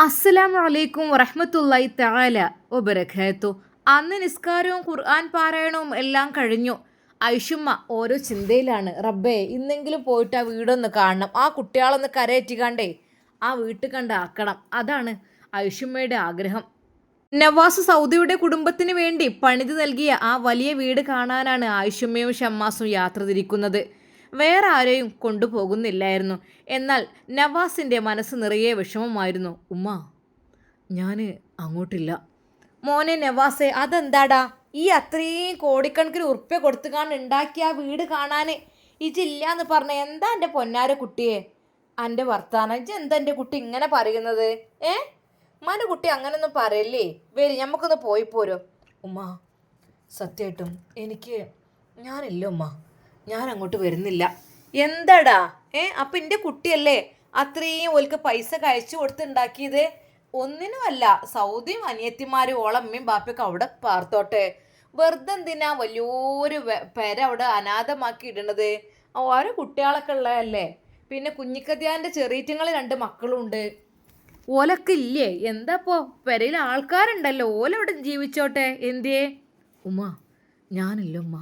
അസ്സലാമു അലൈക്കും വറഹ്മത്തുള്ളാഹി തആല വബറകാത്തു. അന്ന് നിസ്കാരവും ഖുർആൻ പാരായണവും എല്ലാം കഴിഞ്ഞു. ഐഷുമ്മ ഓരോ ചിന്തയിലാണ്. റബ്ബേ, ഇന്നെങ്കിലും പോയിട്ട് ആ വീടൊന്ന് കാണണം, ആ കുട്ടികളൊന്ന് കരയേറ്റിക്കാണ്ടേ ആ വീട്ടിൽ കണ്ടാക്കണം. അതാണ് ഐഷുമ്മയുടെ ആഗ്രഹം. നവാസ് സൗദിയുടെ കുടുംബത്തിന് വേണ്ടി പണിത് നൽകിയ ആ വലിയ വീട് കാണാനാണ് ആയിഷുമ്മയും ഷമ്മാസും യാത്ര തിരിക്കുന്നത്. വേറെ ആരെയും കൊണ്ടുപോകുന്നില്ലായിരുന്നു. എന്നാൽ നവാസിൻ്റെ മനസ്സ് നിറയെ വിഷമമായിരുന്നു. ഉമ്മ, ഞാൻ അങ്ങോട്ടില്ല. മോനെ നവാസെ, അതെന്താടാ? ഈ അത്രയും കോടിക്കണക്കിന് ഉറുപ്പ്യ കൊടുത്തുകാണ്ട് ഉണ്ടാക്കിയ ആ വീട് കാണാൻ ഇജില്ലാന്ന് പറഞ്ഞ എന്താ എൻ്റെ പൊന്നാര കുട്ടിയെ? എൻ്റെ വർത്താനം ഇജ് എന്താ എൻ്റെ കുട്ടി ഇങ്ങനെ പറയുന്നത്? ഉമ്മാൻ്റെ കുട്ടി അങ്ങനൊന്നും പറയല്ലേ. വരി, നമുക്കൊന്ന് പോയി പോരോ. ഉമ്മ, സത്യമായിട്ടും ഞാനില്ല ഉമ്മ, ഞാൻ അങ്ങോട്ട് വരുന്നില്ല. എന്താടാ? അപ്പം എൻ്റെ കുട്ടിയല്ലേ അത്രയും ഓൽക്ക് പൈസ കഴിച്ചു കൊടുത്തുണ്ടാക്കിയത്? ഒന്നിനുമല്ല, സൗദിയും അനിയത്തിമാരും ഓളമ്മയും ബാപ്പയൊക്കെ അവിടെ പാർത്തോട്ടെ. വെറുതെ എന്തിനാ വലിയൊരു പെര അവിടെ അനാഥമാക്കി ഇടണത്? ഓരോ കുട്ടികളൊക്കെ ഉള്ളതല്ലേ. പിന്നെ കുഞ്ഞിക്കദ്യാൻ്റെ ചെറിയറ്റുങ്ങൾ 2 മക്കളും ഉണ്ട്. ഓലൊക്കെ ഇല്ലേ? എന്താപ്പോ, പെരയിൽ ആൾക്കാരുണ്ടല്ലോ, ഓലവിടെ ജീവിച്ചോട്ടെ. എന്തിയേ? ഉമ്മ, ഞാനില്ല ഉമ്മ.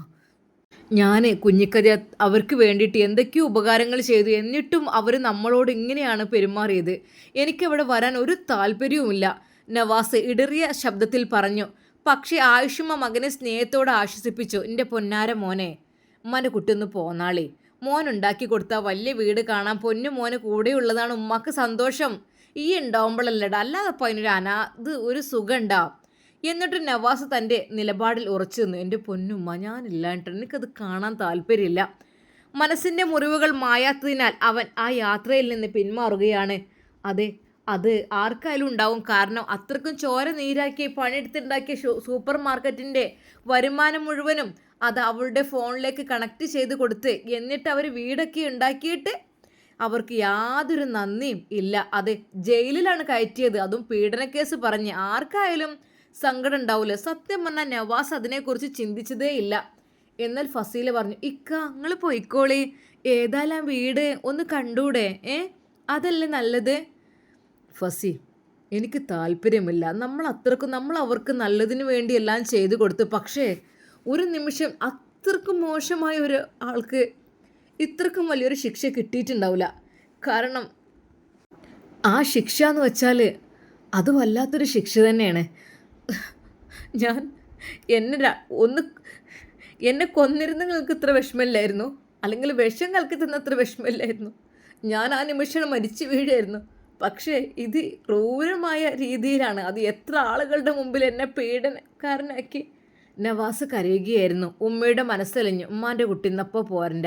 ഞാൻ കുഞ്ഞിക്കഥ അവർക്ക് വേണ്ടിയിട്ട് എന്തൊക്കെയോ ഉപകാരങ്ങൾ ചെയ്തു, എന്നിട്ടും അവർ നമ്മളോട് ഇങ്ങനെയാണ് പെരുമാറിയത്. എനിക്കവിടെ വരാൻ ഒരു താല്പര്യവുമില്ല, നവാസ് ഇടറിയ ശബ്ദത്തിൽ പറഞ്ഞു. പക്ഷേ ആയിഷുമ്മ മകനെ സ്നേഹത്തോടെ ആശ്വസിപ്പിച്ചു. എൻ്റെ പൊന്നാര മോനെ, ഉമ്മാൻ്റെ കുട്ടി ഒന്ന് പോന്നാളി. മോൻ ഉണ്ടാക്കി കൊടുത്ത വലിയ വീട് കാണാൻ പൊന്നു മോന് കൂടെയുള്ളതാണ് ഉമ്മക്ക് സന്തോഷം. ഈ ഉണ്ടാവുമ്പോഴല്ലടാ, അല്ലാതപ്പോൾ അതിനൊരു ഒരു സുഖം ഉണ്ടാവും. എന്നിട്ട് നവാസ് തൻ്റെ നിലപാടിൽ ഉറച്ചു നിന്നു. എൻ്റെ പൊന്നുമ്മ, ഞാനില്ലാണ്ട് എനിക്കത് കാണാൻ താല്പര്യമില്ല. മനസ്സിൻ്റെ മുറിവുകൾ മായാത്തതിനാൽ അവൻ ആ യാത്രയിൽ നിന്ന് പിന്മാറുകയാണ്. അതെ, അത് ആർക്കായാലും ഉണ്ടാവും. കാരണം അത്രക്കും ചോര നീരാക്കി പണിയെടുത്തുണ്ടാക്കിയ സൂപ്പർ മാർക്കറ്റിൻ്റെ വരുമാനം മുഴുവനും അത് അവളുടെ ഫോണിലേക്ക് കണക്ട് ചെയ്ത് കൊടുത്ത്, എന്നിട്ട് അവർ വീടൊക്കെ ഉണ്ടാക്കിയിട്ട് അവർക്ക് യാതൊരു നന്ദിയും ഇല്ല. അത് ജയിലിലാണ് കയറ്റിയത്, അതും പീഡനക്കേസ് പറഞ്ഞ്. ആർക്കായാലും സങ്കടം ഉണ്ടാവില്ല. സത്യം പറഞ്ഞാൽ നവാസ് അതിനെക്കുറിച്ച് ചിന്തിച്ചതേ ഇല്ല. എന്നാൽ ഫസീല പറഞ്ഞു, ഇക്ക നിങ്ങൾ പോയിക്കോളി, ഏതായാലും വീട് ഒന്ന് കണ്ടൂടെ? അതല്ലേ നല്ലത്. ഫസി, എനിക്ക് താല്പര്യമില്ല. നമ്മൾ അവർക്ക് നല്ലതിന് വേണ്ടി എല്ലാം ചെയ്തു കൊടുത്തു. പക്ഷേ ഒരു നിമിഷം അത്രക്കും മോശമായ ഒരു ആൾക്ക് ഇത്രക്കും വലിയൊരു ശിക്ഷ കിട്ടിയിട്ടുണ്ടാവില്ല. കാരണം ആ ശിക്ഷ എന്ന് വെച്ചാൽ അത് വല്ലാത്തൊരു ശിക്ഷ തന്നെയാണ്. ഞാൻ ഒന്ന് എന്നെ കൊന്നിരുന്ന നിങ്ങൾക്ക് ഇത്ര വിഷമമില്ലായിരുന്നു, അല്ലെങ്കിൽ വിഷം കലക്കി തിന്ന അത്ര വിഷമമില്ലായിരുന്നു. ഞാൻ ആ നിമിഷം മരിച്ചു വീഴായിരുന്നു. പക്ഷേ ഇത് ക്രൂരമായ രീതിയിലാണ്. അത് എത്ര ആളുകളുടെ മുമ്പിൽ എന്നെ പീഡനക്കാരനാക്കി. നവാസ് കരയുകയായിരുന്നു. ഉമ്മയുടെ മനസ്സലിഞ്ഞു. ഉമ്മാൻ്റെ കുട്ടി ഇന്നപ്പോൾ പോരണ്ട.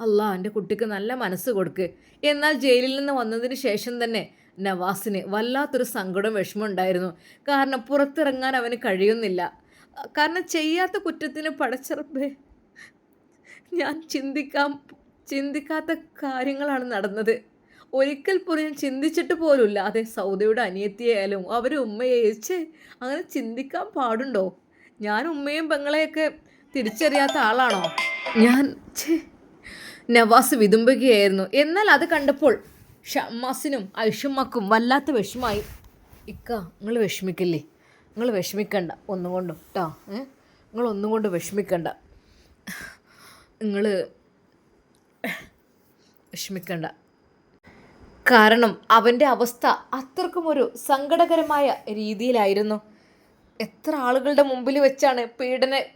അല്ലാ, എൻ്റെ കുട്ടിക്ക് നല്ല മനസ്സ് കൊടുക്ക്. എന്നാൽ ജയിലിൽ നിന്ന് വന്നതിന് ശേഷം തന്നെ നവാസിന് വല്ലാത്തൊരു സങ്കടം വിഷമം ഉണ്ടായിരുന്നു. കാരണം പുറത്തിറങ്ങാൻ അവന് കഴിയുന്നില്ല. കാരണം ചെയ്യാത്ത കുറ്റത്തിന് പടച്ചറപ്പേ, ഞാൻ ചിന്തിക്കാത്ത കാര്യങ്ങളാണ് നടന്നത്. ഒരിക്കൽ പോലും ഞാൻ ചിന്തിച്ചിട്ട് പോലുമില്ല. അതെ, സൗദിയുടെ അനിയത്തിയായാലും അവർ ഉമ്മയെ അങ്ങനെ ചിന്തിക്കാൻ പാടുണ്ടോ? ഞാൻ ഉമ്മയും പെങ്ങളെയൊക്കെ തിരിച്ചറിയാത്ത ആളാണോ ഞാൻ? നവാസ് വിതുമ്പുകയായിരുന്നു. എന്നാൽ അത് കണ്ടപ്പോൾ ഷമ്മാസിനും ഐഷുമ്മക്കും വല്ലാത്ത വിഷമായി. ഇക്ക, നിങ്ങൾ വിഷമിക്കല്ലേ, നിങ്ങൾ വിഷമിക്കണ്ട ഒന്നും കൊണ്ടും കേട്ടോ. നിങ്ങളൊന്നും കൊണ്ട് വിഷമിക്കണ്ട, നിങ്ങൾ വിഷമിക്കണ്ട. കാരണം അവൻ്റെ അവസ്ഥ അത്രക്കും ഒരു സങ്കടകരമായ രീതിയിലായിരുന്നു. എത്ര ആളുകളുടെ മുമ്പിൽ വെച്ചാണ്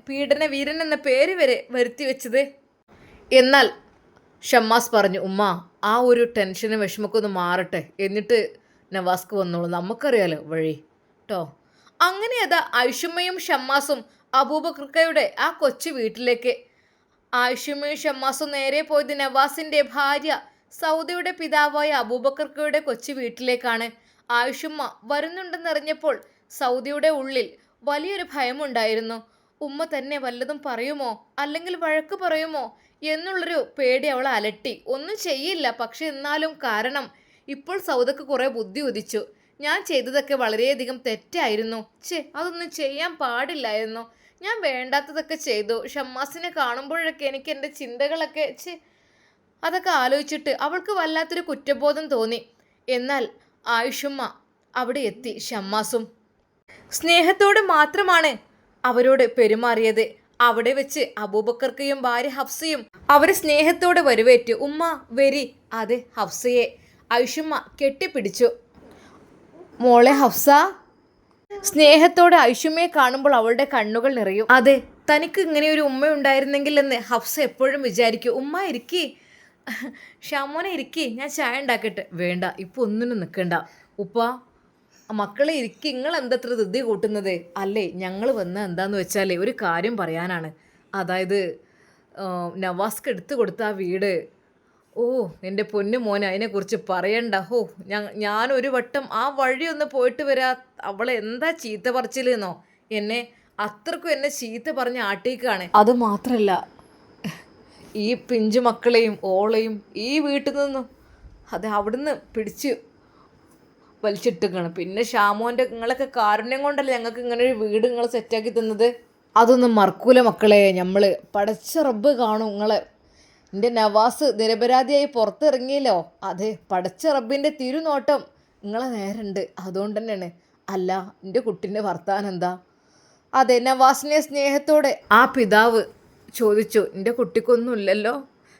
പീഡന വീരൻ എന്ന പേര് വരെ വരുത്തി വെച്ചത്. എന്നാൽ ഷമ്മാസ് പറഞ്ഞു, ഉമ്മ, ആ ഒരു ടെൻഷനും വിഷമൊക്കെ ഒന്ന് മാറട്ടെ, എന്നിട്ട് നവാസ്ക്ക് വന്നോളൂ, നമുക്കറിയാലോ വഴി കേട്ടോ. അങ്ങനെ അതാ ഐഷുമ്മയും ഷമ്മാസും അബൂബക്കർക്കയുടെ ആ കൊച്ചു വീട്ടിലേക്ക്. ഐഷുമ്മയും ഷമ്മാസും നേരെ പോയത് നവാസിൻ്റെ ഭാര്യ സൗദിയുടെ പിതാവായ അബൂബക്കർക്കയുടെ കൊച്ചു വീട്ടിലേക്കാണ്. ഐഷുമ്മ വരുന്നുണ്ടെന്നറിഞ്ഞപ്പോൾ സൗദിയുടെ ഉള്ളിൽ വലിയൊരു ഭയമുണ്ടായിരുന്നു. ഉമ്മ തന്നെ വല്ലതും പറയുമോ, അല്ലെങ്കിൽ വഴക്ക് പറയുമോ എന്നുള്ളൊരു പേടി അവളെ അലട്ടി. ഒന്നും ചെയ്യില്ല, പക്ഷെ എന്നാലും, കാരണം ഇപ്പോൾ സൗദക്ക് കുറേ ബുദ്ധി ഉദിച്ചു. ഞാൻ ചെയ്തതൊക്കെ വളരെയധികം തെറ്റായിരുന്നു. അതൊന്നും ചെയ്യാൻ പാടില്ലായിരുന്നു. ഞാൻ വേണ്ടാത്തതൊക്കെ ചെയ്തു. ഷമ്മാസിനെ കാണുമ്പോഴൊക്കെ എനിക്ക് എൻ്റെ ചിന്തകളൊക്കെ അതൊക്കെ ആലോചിച്ചിട്ട് അവൾക്ക് വല്ലാത്തൊരു കുറ്റബോധം തോന്നി. എന്നാൽ ആയിഷുമ്മ അവിടെ എത്തി ഷമ്മാസും. സ്നേഹത്തോടെ മാത്രമാണ് അവരോട് പെരുമാറിയത്. അവിടെ വെച്ച് അബൂബക്കർക്കയും ഭാര്യ ഹഫ്സയും അവരെ സ്നേഹത്തോടെ വരവേറ്റു. ഉമ്മ വരി. അതെ, ഹഫ്സയെ ഐഷുമ്മ കെട്ടിപ്പിടിച്ചു. മോളെ ഹഫ്സ. സ്നേഹത്തോടെ ഐഷുമ്മയെ കാണുമ്പോൾ അവളുടെ കണ്ണുകൾ നിറയും. അതെ, തനിക്ക് ഇങ്ങനെ ഒരു ഉമ്മ ഉണ്ടായിരുന്നെങ്കിൽ എന്ന് ഹഫ്സ എപ്പോഴും വിചാരിക്കും. ഉമ്മ ഇരിക്കി, ഷാമോനെ ഇരിക്കി, ഞാൻ ചായ ഉണ്ടാക്കട്ടെ. വേണ്ട, ഇപ്പൊ ഒന്നിനും നിൽക്കണ്ട ഉപ്പ. മക്കളെ ഇരിക്കി, നിങ്ങൾ എന്തത്ര ധൃതി കൂട്ടുന്നത്? അല്ലേ, ഞങ്ങൾ വന്ന എന്താന്ന് വെച്ചാലേ ഒരു കാര്യം പറയാനാണ്. അതായത് നവാസ്ക്ക് എടുത്തു കൊടുത്ത ആ വീട്, ഓ എൻ്റെ പൊന്നു മോനെ, അതിനെക്കുറിച്ച് പറയണ്ട. ഹോ, ഞാനൊരു വട്ടം ആ വഴി ഒന്ന് പോയിട്ട് വരാ. അവളെ എന്താ ചീത്ത പറിച്ചില്ലെന്നോ, എന്നെ അത്രക്കും എന്നെ ചീത്ത പറഞ്ഞ് ആട്ടിക്കാണ്. അത് മാത്രല്ല, ഈ പിഞ്ചു മക്കളെയും ഓളെയും ഈ വീട്ടിൽ നിന്നും അവിടുന്ന് പിടിച്ച് വലിച്ചിട്ടിക്കാണ്. പിന്നെ ഷാമോൻ്റെ നിങ്ങളൊക്കെ കാരുണ്യം കൊണ്ടല്ലേ ഞങ്ങൾക്ക് ഇങ്ങനെ ഒരു വീട് നിങ്ങൾ സെറ്റാക്കി തന്നത്. അതൊന്നും മറക്കൂല മക്കളെ. നമ്മൾ പടച്ച റബ്ബ് കാണും നിങ്ങളെ. എൻ്റെ നവാസ് നിരപരാധിയായി പുറത്തിറങ്ങിയല്ലോ, അതെ പടച്ച റബ്ബിൻ്റെ തിരുനോട്ടം നിങ്ങളെ നേരുണ്ട്. അതുകൊണ്ട് തന്നെയാണ്. അല്ല, എൻ്റെ കുട്ടീൻ്റെ വർത്താനം എന്താ? അതെ, നവാസിനെ സ്നേഹത്തോടെ ആ പിതാവ് ചോദിച്ചു. എൻ്റെ കുട്ടിക്കൊന്നും ഇല്ലല്ലോ.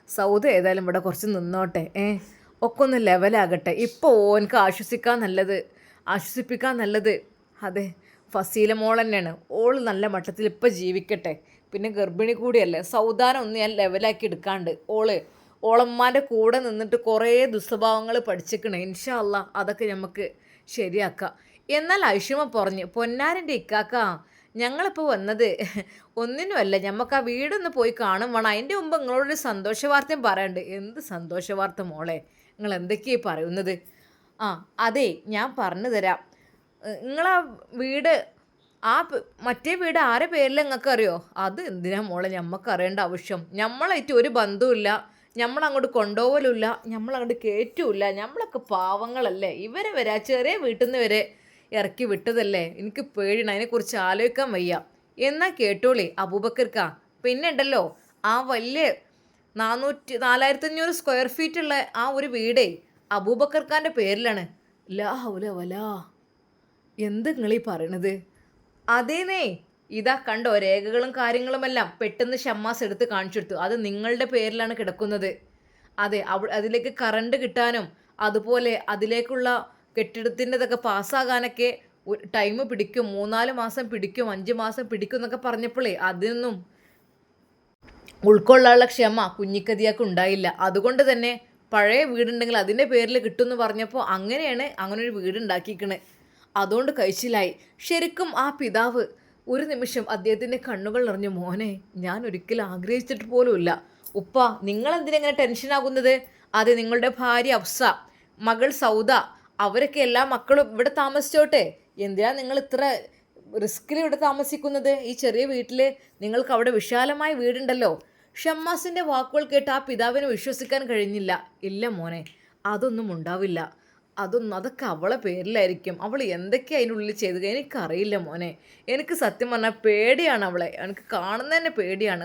സൗദ ഏതായാലും ഇവിടെ കുറച്ച് നിന്നോട്ടെ, ഒക്കെ ഒന്ന് ലെവലാകട്ടെ. ഇപ്പോൾ ഓനക്ക് ആശ്വസിപ്പിക്കാൻ നല്ലത് അതെ ഫസീല മോൾ തന്നെയാണ്. ഓൾ നല്ല മട്ടത്തിൽ ഇപ്പം ജീവിക്കട്ടെ. പിന്നെ ഗർഭിണി കൂടിയല്ലേ, സൗദാനം ഒന്ന് ഞാൻ ലെവലാക്കി എടുക്കാണ്ട്. ഓളമ്മാൻ്റെ കൂടെ നിന്നിട്ട് കുറേ ദുസ്വഭാവങ്ങൾ പഠിച്ചിക്കണേ. ഇൻഷാ അല്ലാ അതൊക്കെ നമുക്ക് ശരിയാക്കാം. എന്നാൽ ഐഷുമ പറഞ്ഞു, പൊന്നാരൻ്റെ ഇക്കാക്ക, ഞങ്ങളിപ്പോൾ വന്നത് ഒന്നിനുമല്ല, ഞമ്മക്ക് ആ വീടൊന്ന് പോയി കാണും വേണം. അതിൻ്റെ മുമ്പ് നിങ്ങളോടൊരു സന്തോഷ വാർത്തയും പറയാനുണ്ട്. എന്ത് സന്തോഷ വാർത്ത മോളെ, നിങ്ങൾ എന്തൊക്കെയാണ് പറയുന്നത്? അതെ, ഞാൻ പറഞ്ഞു തരാം. നിങ്ങളാ വീട്, മറ്റേ വീട് ആരെ പേരിൽ നിങ്ങൾക്ക് അറിയോ? അത് എന്തിനാ മോളെ ഞമ്മക്ക് അറിയേണ്ട ആവശ്യം? നമ്മളായിട്ട് ഒരു ബന്ധവുമില്ല, നമ്മളങ്ങോട്ട് കൊണ്ടുപോകലുമില്ല, നമ്മളങ്ങോട്ട് കയറ്റുമില്ല. നമ്മളൊക്കെ പാവങ്ങളല്ലേ. ഇവരെ വരെ ചെറിയ വീട്ടിൽ നിന്ന് വരെ ഇറക്കി വിട്ടതല്ലേ. എനിക്ക് പേടിയാണ്, അതിനെക്കുറിച്ച് ആലോചിക്കാൻ വയ്യ. എന്നാൽ കേട്ടോളി അബൂബക്കർക്കാ. പിന്നെ ഉണ്ടല്ലോ, ആ വലിയ 4500 സ്ക്വയർ ഫീറ്റുള്ള ആ ഒരു വീടേ അബൂബക്കർക്കാൻ്റെ പേരിലാണ്. ലാ ഹൗല വലാ, എന്ത് നിങ്ങളീ പറയണത്? അതേനേ, ഇതാ കണ്ടോ രേഖകളും കാര്യങ്ങളുമെല്ലാം പെട്ടെന്ന് ഷമ്മാസ് എടുത്ത് കാണിച്ചെടുത്തു. അത് നിങ്ങളുടെ പേരിലാണ് കിടക്കുന്നത്. അതെ, അതിലേക്ക് കറണ്ട് കിട്ടാനും അതുപോലെ അതിലേക്കുള്ള കെട്ടിടത്തിൻ്റെതൊക്കെ പാസ്സാകാനൊക്കെ ടൈം പിടിക്കും. 3-4 മാസം പിടിക്കും, 5 മാസം പിടിക്കും എന്നൊക്കെ പറഞ്ഞപ്പോഴേ അതിനൊന്നും ഉൾക്കൊള്ളാനുള്ള ക്ഷമ കുഞ്ഞിക്കതിയാക്ക് ഉണ്ടായില്ല. അതുകൊണ്ട് തന്നെ പഴയ വീടുണ്ടെങ്കിൽ അതിൻ്റെ പേരിൽ കിട്ടുമെന്ന് പറഞ്ഞപ്പോൾ അങ്ങനെയാണ് അങ്ങനൊരു വീടുണ്ടാക്കിക്കണേ. അതുകൊണ്ട് കഴിച്ചിലായി. ശരിക്കും ആ പിതാവ് ഒരു നിമിഷം അദ്ദേഹത്തിൻ്റെ കണ്ണുകൾ നിറഞ്ഞു. മോനെ, ഞാൻ ഒരിക്കലും ആഗ്രഹിച്ചിട്ട് പോലുമില്ല. ഉപ്പ, നിങ്ങളെന്തിനെങ്ങനെ ടെൻഷനാകുന്നത്? അത് നിങ്ങളുടെ ഭാര്യ അഫ്സ, മകൾ സൗദ, അവരൊക്കെ എല്ലാ മക്കളും ഇവിടെ താമസിച്ചോട്ടെ. എന്തിനാ നിങ്ങൾ ഇത്ര റിസ്കിൽ ഇവിടെ താമസിക്കുന്നത്? ഈ ചെറിയ വീട്ടിൽ നിങ്ങൾക്ക് അവിടെ വിശാലമായ വീടുണ്ടല്ലോ. ഷമ്മാസിൻ്റെ വാക്കുകൾ കേട്ട് ആ പിതാവിന് വിശ്വസിക്കാൻ കഴിഞ്ഞില്ല. ഇല്ല മോനെ, അതൊന്നും ഉണ്ടാവില്ല. അതൊക്കെ അവളെ പേരിലായിരിക്കും. അവൾ എന്തൊക്കെ അതിനുള്ളിൽ ചെയ്തത് എനിക്കറിയില്ല മോനെ. എനിക്ക് സത്യം പറഞ്ഞാൽ പേടിയാണ് അവളെ. എനിക്ക് കാണുന്നതന്നെ പേടിയാണ്.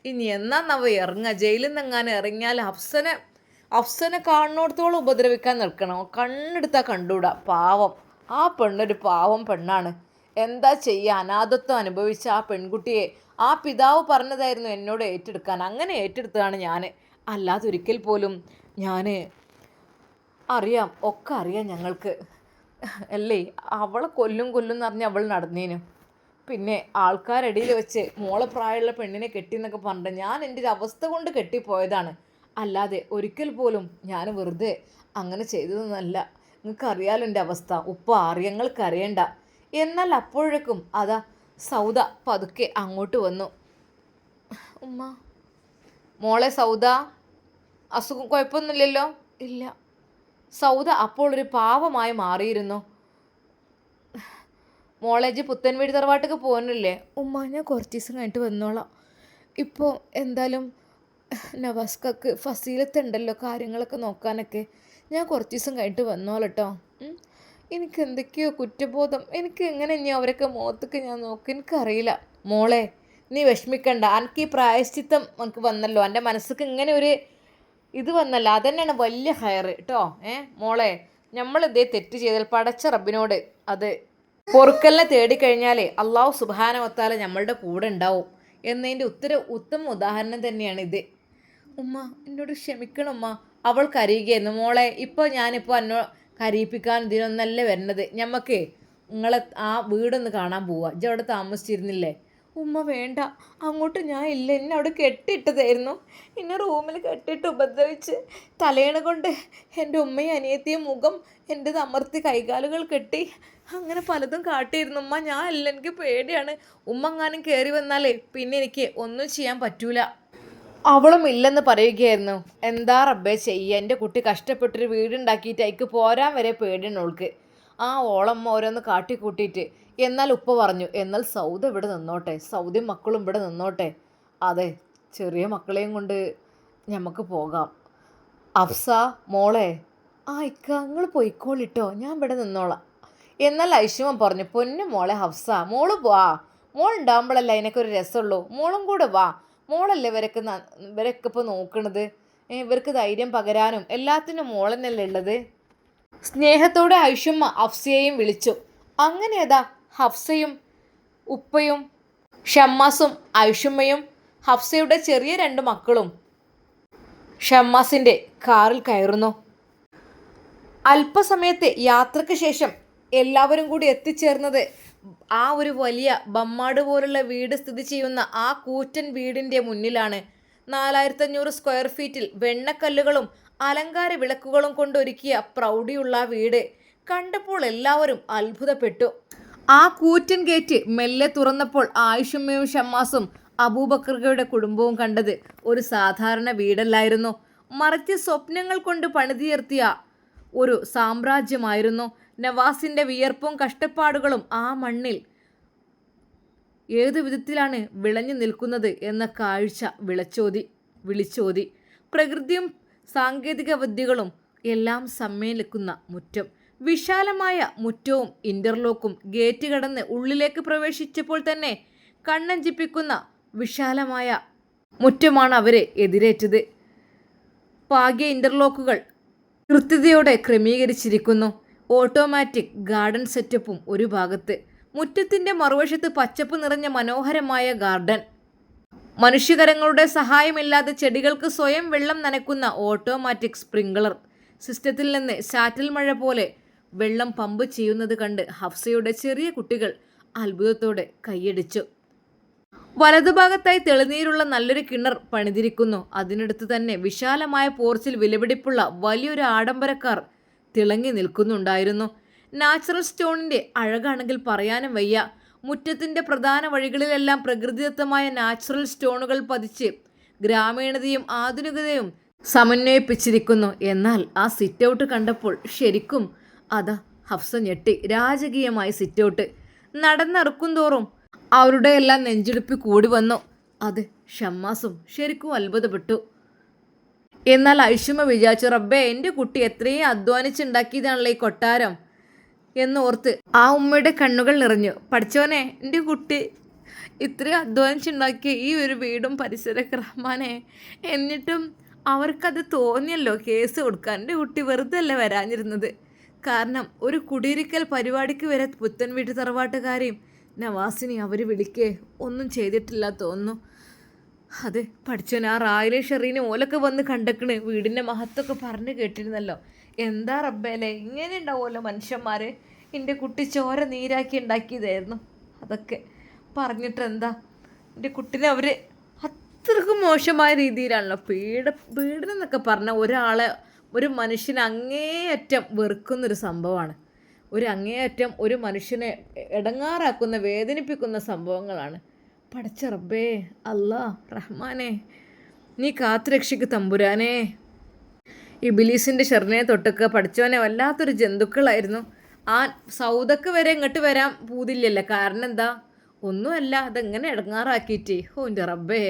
ഇനി എന്നാന്നവ ഇറങ്ങുക? ജയിലിൽ നിന്നെങ്ങാനും ഇറങ്ങിയാൽ അഫ്സനെ കാണുന്നിടത്തോളം ഉപദ്രവിക്കാൻ നിൽക്കണോ? കണ്ണെടുത്താൽ കണ്ടുകൂടാ. പാവം ആ പെണ്ണൊരു പാവം പെണ്ണാണ്. എന്താ ചെയ്യുക? അനാഥത്വം അനുഭവിച്ച ആ പെൺകുട്ടിയെ ആ പിതാവ് പറഞ്ഞതായിരുന്നു എന്നോട് ഏറ്റെടുക്കാൻ. അങ്ങനെ ഏറ്റെടുത്തതാണ് ഞാൻ. അല്ലാതൊരിക്കൽ പോലും ഞാൻ അറിയാം, ഒക്കെ അറിയാം ഞങ്ങൾക്ക്. അല്ലേ, അവളെ കൊല്ലും എന്ന് പറഞ്ഞ് അവൾ നടന്നേനു. പിന്നെ ആൾക്കാരിടയിൽ വെച്ച് മോളെ പ്രായമുള്ള പെണ്ണിനെ കെട്ടിയെന്നൊക്കെ പറഞ്ഞിട്ട് ഞാൻ എൻ്റെ ഒരു അവസ്ഥ കൊണ്ട് കെട്ടിപ്പോയതാണ്. അല്ലാതെ ഒരിക്കൽ പോലും ഞാൻ വെറുതെ അങ്ങനെ ചെയ്തതെന്നല്ല. നിങ്ങൾക്കറിയാലോ എൻ്റെ അവസ്ഥ. ഉപ്പ ഞങ്ങൾക്ക് അറിയണ്ട. എന്നാൽ അപ്പോഴേക്കും അതാ സൗദ പതുക്കെ അങ്ങോട്ട് വന്നു. ഉമ്മ, മോളെ സൗദ, അസുഖം കുഴപ്പമൊന്നുമില്ലല്ലോ? ഇല്ല. സൗദ അപ്പോൾ ഒരു പാവമായി മാറിയിരുന്നു. മോളേജ് പുത്തൻവീട് തറവാട്ടൊക്കെ പോകുന്നില്ലേ? ഉമ്മ, ഞാൻ കുറച്ച് ദിവസം കഴിഞ്ഞിട്ട് വന്നോളാം. ഇപ്പോൾ എന്തായാലും നവാസ്കക്ക് ഫസീലത്തുണ്ടല്ലോ കാര്യങ്ങളൊക്കെ നോക്കാനൊക്കെ. ഞാൻ കുറച്ച് ദിവസം കഴിഞ്ഞിട്ട് വന്നോളട്ടോ. എനിക്ക് എന്തൊക്കെയോ കുറ്റബോധം. എനിക്ക് എങ്ങനെ ഇനി അവരൊക്കെ മുഖത്തൊക്കെ ഞാൻ നോക്കും, എനിക്കറിയില്ല. മോളെ, നീ വിഷമിക്കണ്ട. എനിക്ക് ഈ പ്രായശ്ചിത്തം എനിക്ക് വന്നല്ലോ, എൻ്റെ മനസ്സിക്ക് ഇങ്ങനെ ഒരു ഇത് വന്നല്ലോ, അതന്നെയാണ് വലിയ ഹയർ കേട്ടോ. മോളെ, നമ്മളിതേ തെറ്റ് ചെയ്താൽ പടച്ച റബ്ബിനോട് അത് പൊറുക്കലിനെ തേടിക്കഴിഞ്ഞാൽ അള്ളാഹു സുബ്ഹാനഹു വ തആല നമ്മളുടെ കൂടെ ഉണ്ടാവും എന്നതിൻ്റെ ഉത്തമ ഉദാഹരണം തന്നെയാണ് ഇത്. ഉമ്മ എന്നോട് ക്ഷമിക്കണം ഉമ്മ. അവൾ കരയുകയായിരുന്നു. മോളെ ഞാനിപ്പോൾ എന്നോ കരയിപ്പിക്കാൻ ഇതിനൊന്നല്ല വരുന്നത്. ഞമ്മക്ക് നിങ്ങളെ ആ വീടൊന്ന് കാണാൻ പോവുക. ഇജ്ജ് അവിടെ താമസിച്ചിരുന്നില്ലേ? ഉമ്മ വേണ്ട, അങ്ങോട്ട് ഞാൻ ഇല്ല. എന്നെ അവിടെ കെട്ടിയിട്ടതായിരുന്നു. എന്നെ റൂമിൽ കെട്ടിയിട്ട് ഉപദ്രവിച്ച് തലേണ കൊണ്ട് എൻ്റെ ഉമ്മയും അനിയത്തിയും മുഖം എൻ്റെ അമർത്തി കൈകാലുകൾ കെട്ടി അങ്ങനെ പലതും കാട്ടിയിരുന്നു. ഉമ്മ ഞാൻ ഇല്ല, എനിക്ക് പേടിയാണ്. ഉമ്മ എങ്ങാനും കയറി വന്നാലേ പിന്നെ എനിക്ക് ഒന്നും ചെയ്യാൻ പറ്റൂല. അവളും ഇല്ലെന്ന് പറയുകയായിരുന്നു. എന്താ റബ്ബേ ചെയ്യുക, എൻ്റെ കുട്ടി കഷ്ടപ്പെട്ടൊരു വീടുണ്ടാക്കിയിട്ട് അതിക്ക് പോരാൻ വരെ പേടിയാണ് ഓൾക്ക്. ആ ഓളമ്മ ഓരോന്ന് കാട്ടിക്കൂട്ടിയിട്ട്. എന്നാൽ ഉപ്പ പറഞ്ഞു, എന്നാൽ സൗദ ഇവിടെ നിന്നോട്ടെ, സൗദി മക്കളും ഇവിടെ നിന്നോട്ടെ. അതെ, ചെറിയ മക്കളെയും കൊണ്ട് നമുക്ക് പോകാം. അഫ്സ മോളെ, ഇക്ക നിങ്ങൾ പോയിക്കോളിട്ടോ, ഞാൻ ഇവിടെ നിന്നോളാം. എന്നാൽ ഐഷുമ പറഞ്ഞു, പൊന്നു മോളെ ഹഫ്സ, മോള് വാ. മോൾ ഉണ്ടാകുമ്പോഴല്ലേ അതിനൊക്കെ ഒരു രസമുള്ളൂ. മോളും കൂടെ വാ. മോളല്ലേ ഇവരൊക്കെ ഇപ്പോൾ നോക്കണത്. ഇവർക്ക് ധൈര്യം പകരാനും എല്ലാത്തിനും മോളെന്നല്ലേ ഉള്ളത്. സ്നേഹത്തോടെ ഐഷുമ്മ ഹഫ്സയെയും വിളിച്ചു. അങ്ങനെ അതാ ഹഫ്സയും ഉപ്പയും ഷമ്മാസും ഐഷുമ്മയും ഹഫ്സയുടെ ചെറിയ 2 മക്കളും ഷമ്മാസിൻ്റെ കാറിൽ കയറുന്നു. അല്പസമയത്തെ യാത്രയ്ക്ക് ശേഷം എല്ലാവരും കൂടി എത്തിച്ചേർന്നത് ആ ഒരു വലിയ ബമ്മാട് പോലുള്ള വീട് സ്ഥിതി ചെയ്യുന്ന ആ കൂറ്റൻ വീടിൻ്റെ മുന്നിലാണ്. 4500 സ്ക്വയർ ഫീറ്റിൽ വെണ്ണക്കല്ലുകളും അലങ്കാര വിളക്കുകളും കൊണ്ടൊരുക്കിയ പ്രൗഢിയുള്ള വീട് കണ്ടപ്പോൾ എല്ലാവരും അത്ഭുതപ്പെട്ടു. ആ കൂറ്റൻ ഗേറ്റ് മെല്ലെ തുറന്നപ്പോൾ ആയിഷുമ്മയും ഷമ്മാസും അബൂബക്കറുടെ കുടുംബവും കണ്ടത് ഒരു സാധാരണ വീടല്ലായിരുന്നു, മറിച്ച് സ്വപ്നങ്ങൾ കൊണ്ട് പണിതുയർത്തിയ ഒരു സാമ്രാജ്യമായിരുന്നു. നവാസിൻ്റെ വിയർപ്പും കഷ്ടപ്പാടുകളും ആ മണ്ണിൽ ഏതു വിധത്തിലാണ് വിളഞ്ഞു നിൽക്കുന്നത് എന്ന കാഴ്ച വിളിച്ചോതി. പ്രകൃതിയും സാങ്കേതിക വിദ്യകളും എല്ലാം സമ്മേളിക്കുന്ന മുറ്റം. വിശാലമായ മുറ്റവും ഇൻ്റർലോക്കും ഗേറ്റ് കടന്ന് ഉള്ളിലേക്ക് പ്രവേശിച്ചപ്പോൾ തന്നെ കണ്ണഞ്ചിപ്പിക്കുന്ന വിശാലമായ മുറ്റമാണ് അവരെ എതിരേറ്റത്. പാകിയ ഇൻ്റർലോക്കുകൾ കൃത്യതയോടെ ക്രമീകരിച്ചിരിക്കുന്നു. ഓട്ടോമാറ്റിക് ഗാർഡൻ സെറ്റപ്പും ഒരു ഭാഗത്ത്. മുറ്റത്തിൻ്റെ മറുവശത്ത് പച്ചപ്പ് നിറഞ്ഞ മനോഹരമായ ഗാർഡൻ. മനുഷ്യകരങ്ങളുടെ സഹായമില്ലാതെ ചെടികൾക്ക് സ്വയം വെള്ളം നനയ്ക്കുന്ന ഓട്ടോമാറ്റിക് സ്പ്രിംഗ്ലർ സിസ്റ്റത്തിൽ നിന്ന് ചാറ്റൽ മഴ പോലെ വെള്ളം പമ്പ് ചെയ്യുന്നത് കണ്ട് ഹഫ്സയുടെ ചെറിയ കുട്ടികൾ അത്ഭുതത്തോടെ കൈയടിച്ചു. വലതുഭാഗത്തായി തെളിനീരുള്ള നല്ലൊരു കിണർ പണിതിരിക്കുന്നു. അതിനടുത്ത് തന്നെ വിശാലമായ പോർച്ചിൽ വിലപിടിപ്പുള്ള വലിയൊരു ആഡംബര കാർ തിളങ്ങി നിൽക്കുന്നുണ്ടായിരുന്നു. നാച്ചുറൽ സ്റ്റോണിൻ്റെ അഴകാണെങ്കിൽ പറയാനും വയ്യ. മുറ്റത്തിൻ്റെ പ്രധാന വഴികളിലെല്ലാം പ്രകൃതിദത്തമായ നാച്ചുറൽ സ്റ്റോണുകൾ പതിച്ച് ഗ്രാമീണതയും ആധുനികതയും സമന്വയിപ്പിച്ചിരിക്കുന്നു. എന്നാൽ ആ സിറ്റ് ഔട്ട് കണ്ടപ്പോൾ ശരിക്കും അതാ ഹഫ്സ ഞെട്ടി. രാജകീയമായ സിറ്റ് ഔട്ട്. നടന്നിറക്കും തോറും അവരുടെ എല്ലാം നെഞ്ചിടിപ്പ് കൂടി വന്നു. അത് ഷമ്മാസും ശരിക്കും അത്ഭുതപ്പെട്ടു. എന്നാൽ ഐഷുമ്മ വിചാരിച്ചു, റബ്ബേ എൻ്റെ കുട്ടി എത്രയും അധ്വാനിച്ചുണ്ടാക്കിയതാണല്ലോ ഈ കൊട്ടാരം എന്നോർത്ത് ആ ഉമ്മയുടെ കണ്ണുകൾ നിറഞ്ഞു. പഠിച്ചവനെ, എൻ്റെ കുട്ടി ഇത്രയും അധ്വാനിച്ചുണ്ടാക്കിയ ഈ ഒരു വീടും പരിസരമൊക്കെ റഹ്മാനെ, എന്നിട്ടും അവർക്കത് തോന്നിയല്ലോ കേസ് കൊടുക്കാൻ. എൻ്റെ കുട്ടി വെറുതെ അല്ല വരാഞ്ഞിരുന്നത്. കാരണം ഒരു കുടിയിരിക്കൽ പരിപാടിക്ക് വരെ പുത്തൻ വീട്ടു തറവാട്ടുകാരെയും നവാസിനെ അവർ വിളിക്കേ ഒന്നും ചെയ്തിട്ടില്ല തോന്നുന്നു. അത് പഠിച്ചോൻ, ആ റായിലെ ഷെറീനെ ഓലൊക്കെ വന്ന് കണ്ടക്കണ്, വീടിൻ്റെ മഹത്വമൊക്കെ പറഞ്ഞു കേട്ടിരുന്നല്ലോ. എന്താ റബ്ബേലെ, ഇങ്ങനെ ഉണ്ടാവുമല്ലോ മനുഷ്യന്മാർ. എൻ്റെ കുട്ടി ചോര നീരാക്കി ഉണ്ടാക്കിയതായിരുന്നു. അതൊക്കെ പറഞ്ഞിട്ട് എന്താ, എൻ്റെ കുട്ടീനെ അവർ അത്രക്കും മോശമായ രീതിയിലാണല്ലോ പീഡനം എന്നൊക്കെ പറഞ്ഞാൽ ഒരു മനുഷ്യനെ അങ്ങേയറ്റം വെറുക്കുന്നൊരു സംഭവമാണ്. അങ്ങേയറ്റം ഒരു മനുഷ്യനെ ഇടങ്ങാറാക്കുന്ന വേദനിപ്പിക്കുന്ന സംഭവങ്ങളാണ്. പടച്ച റബ്ബേ, അല്ലാ റഹ്മാനെ, നീ കാത്തുരക്ഷിക്ക് തമ്പുരാനേ. ഇബിലീസിൻ്റെ ഷെറിനെ തൊട്ടൊക്കെ പഠിച്ചവനെ വല്ലാത്തൊരു ജന്തുക്കളായിരുന്നു. ആ സൗദക്ക് വരെ ഇങ്ങോട്ട് വരാൻ പൂതില്ലല്ലോ. കാരണം എന്താ, ഒന്നുമല്ല, അതെങ്ങനെ ഇടങ്ങാറാക്കിയിട്ട്. എൻ്റെ റബ്ബേ.